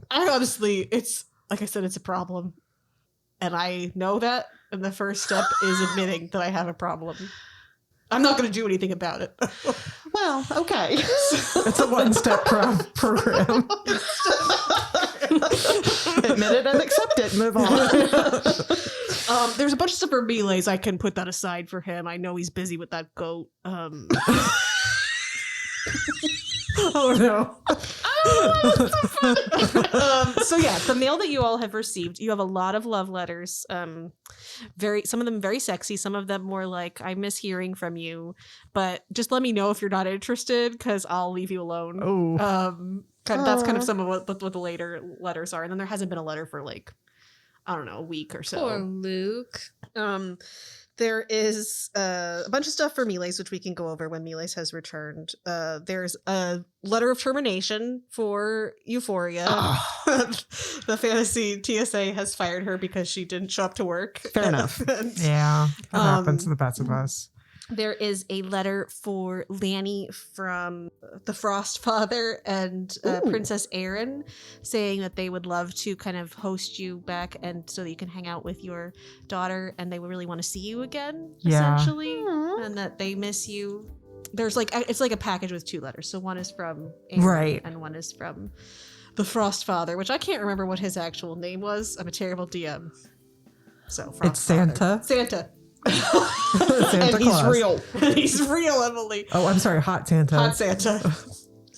I honestly, it's like I said, it's a problem. And I know that. And the first step is admitting that I have a problem. I'm not going to do anything about it. Well, okay. It's a one-step program. Admit it and accept it. Move on. There's a bunch of stuff for melees. I can put that aside for him. I know he's busy with that goat. Oh no. So yeah, the mail that you all have received, you have a lot of love letters. Some of them very sexy, some of them more like, I miss hearing from you, but just let me know if you're not interested because I'll leave you alone. Oh. That's kind of some of what the later letters are. And then there hasn't been a letter for like, I don't know, a week or so. Poor Luke. There is a bunch of stuff for Miles, which we can go over when Miles has returned. There's a letter of termination for Euphoria. The fantasy TSA has fired her because she didn't show up to work. Fair enough. And, Yeah. That happens to the best of us. There is a letter for Lani from the Frost Father and Princess Erin saying that they would love to kind of host you back and so that you can hang out with your daughter and they would really want to see you again, essentially, and that they miss you. There's it's like a package with 2 letters. So one is from Erin and one is from the Frost Father, which I can't remember what his actual name was. I'm a terrible DM. So Frost It's Santa. Santa. Santa And he's Claus. real. He's real, Emily. Oh, I'm sorry, Hot Santa. Hot Santa.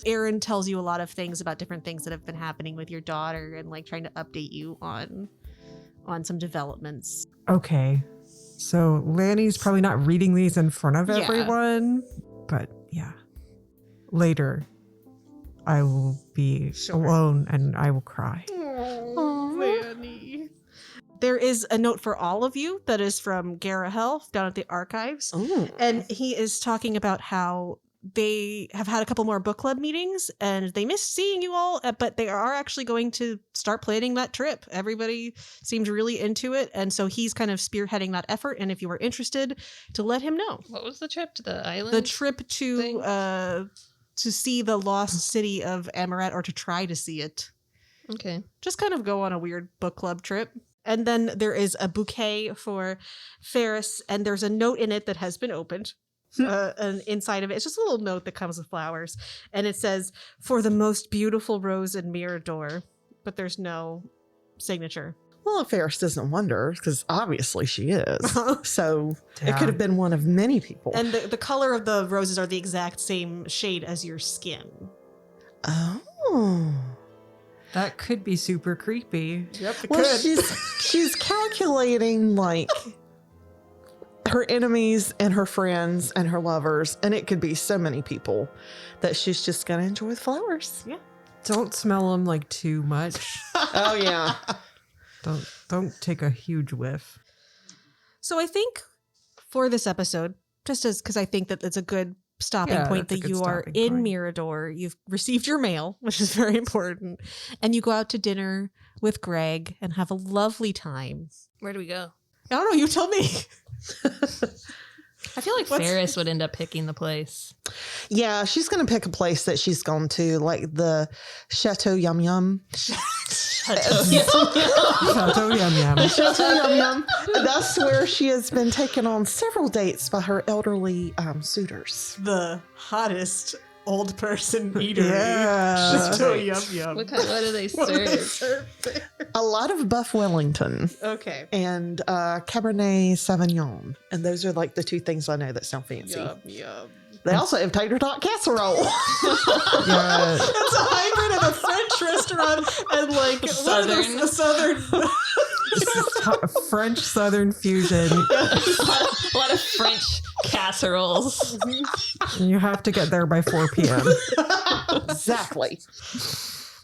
Erin tells you a lot of things about different things that have been happening with your daughter and like trying to update you on some developments. Okay. So Lanny's probably not reading these in front of everyone, but yeah. Later, I will be alone and I will cry. Oh, Lanny. There is a note for all of you that is from Garahel down at the archives. Ooh. And he is talking about how they have had a couple more book club meetings and they miss seeing you all, but they are actually going to start planning that trip. Everybody seemed really into it. And so he's kind of spearheading that effort. And if you are interested, to let him know. What was the trip to the island? The trip to see the lost city of Amaret, or to try to see it. Okay. Just kind of go on a weird book club trip. And then there is a bouquet for Faris, and there's a note in it that has been opened. And inside of it, it's just a little note that comes with flowers. And it says, "For the most beautiful rose in Mirador." But there's no signature. Well, Faris doesn't wonder, because obviously she is. So Yeah. it could have been one of many people. And the color of the roses are the exact same shade as your skin. Oh. That could be super creepy. Yep, it Well, she's calculating like her enemies and her friends and her lovers, and it could be so many people that she's just gonna enjoy the flowers. Yeah. Don't smell them like too much. Oh yeah. Don't take a huge whiff. So I think for this episode, just as because I think that it's a good stopping point, that's a that good you are stopping in point. Mirador, you've received your mail, which is very important, and you go out to dinner with Greg and have a lovely time. Where do we go? I don't know, you tell me. I feel like Faris would end up picking the place. Yeah, she's gonna pick a place that she's gone to, like the Chateau Yum Yum. Chateau Yum Yum. Chateau Yum Yum. That's where she has been taken on several dates by her elderly suitors. The hottest old person eatery. Yeah. Chateau Yum Yum. What do they serve? A lot of Buff Wellington Okay. and Cabernet Sauvignon, and those are like the 2 things I know that sound fancy. Yum. They also have tater tot casserole. Yeah. It's a hybrid of a French restaurant and like Southern. a southern. French Southern fusion. A lot of French casseroles. You have to get there by 4 p.m. Exactly.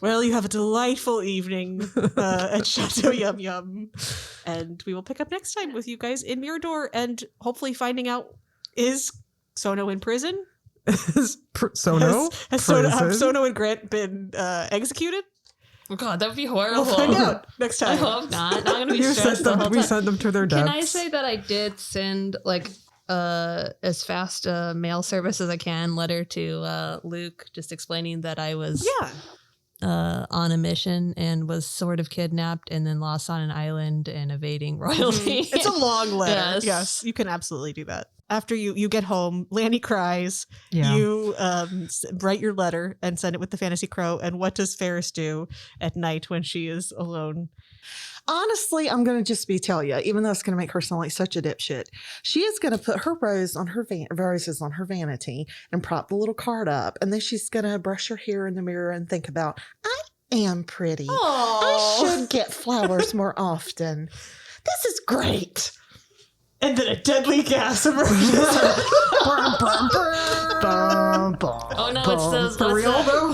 Well, you have a delightful evening at Chateau Yum Yum, and we will pick up next time with you guys in Mirador and hopefully finding out, is Sono in prison? Sono? Have Sono and Grant been executed? Oh God, that would be horrible. We'll find out next I time. hope not. Not gonna be You stressed sent the whole them, we time. sent them to their deaths. Can I say that I did send like as fast a mail service as I can letter to Luke, just explaining that I was on a mission and was sort of kidnapped and then lost on an island and evading royalty. It's a long letter. Yes. Yes, you can absolutely do that. After you get home, Lani cries. Yeah. You write your letter and send it with the Fantasy Crow. And what does Faris do at night when she is alone? Honestly, I'm going to just tell you, even though it's going to make her sound like such a dipshit, she is going to put her roses on her vanity and prop the little card up. And then she's going to brush her hair in the mirror and think about, I am pretty. I should get flowers more often. This is great. And then a deadly gas emerges. Oh no, it's those. For real though?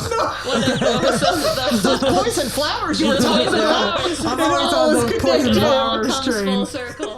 Those poison flowers you were Poison talking about. flowers. I'm always on the poison It all flowers comes train. full circle.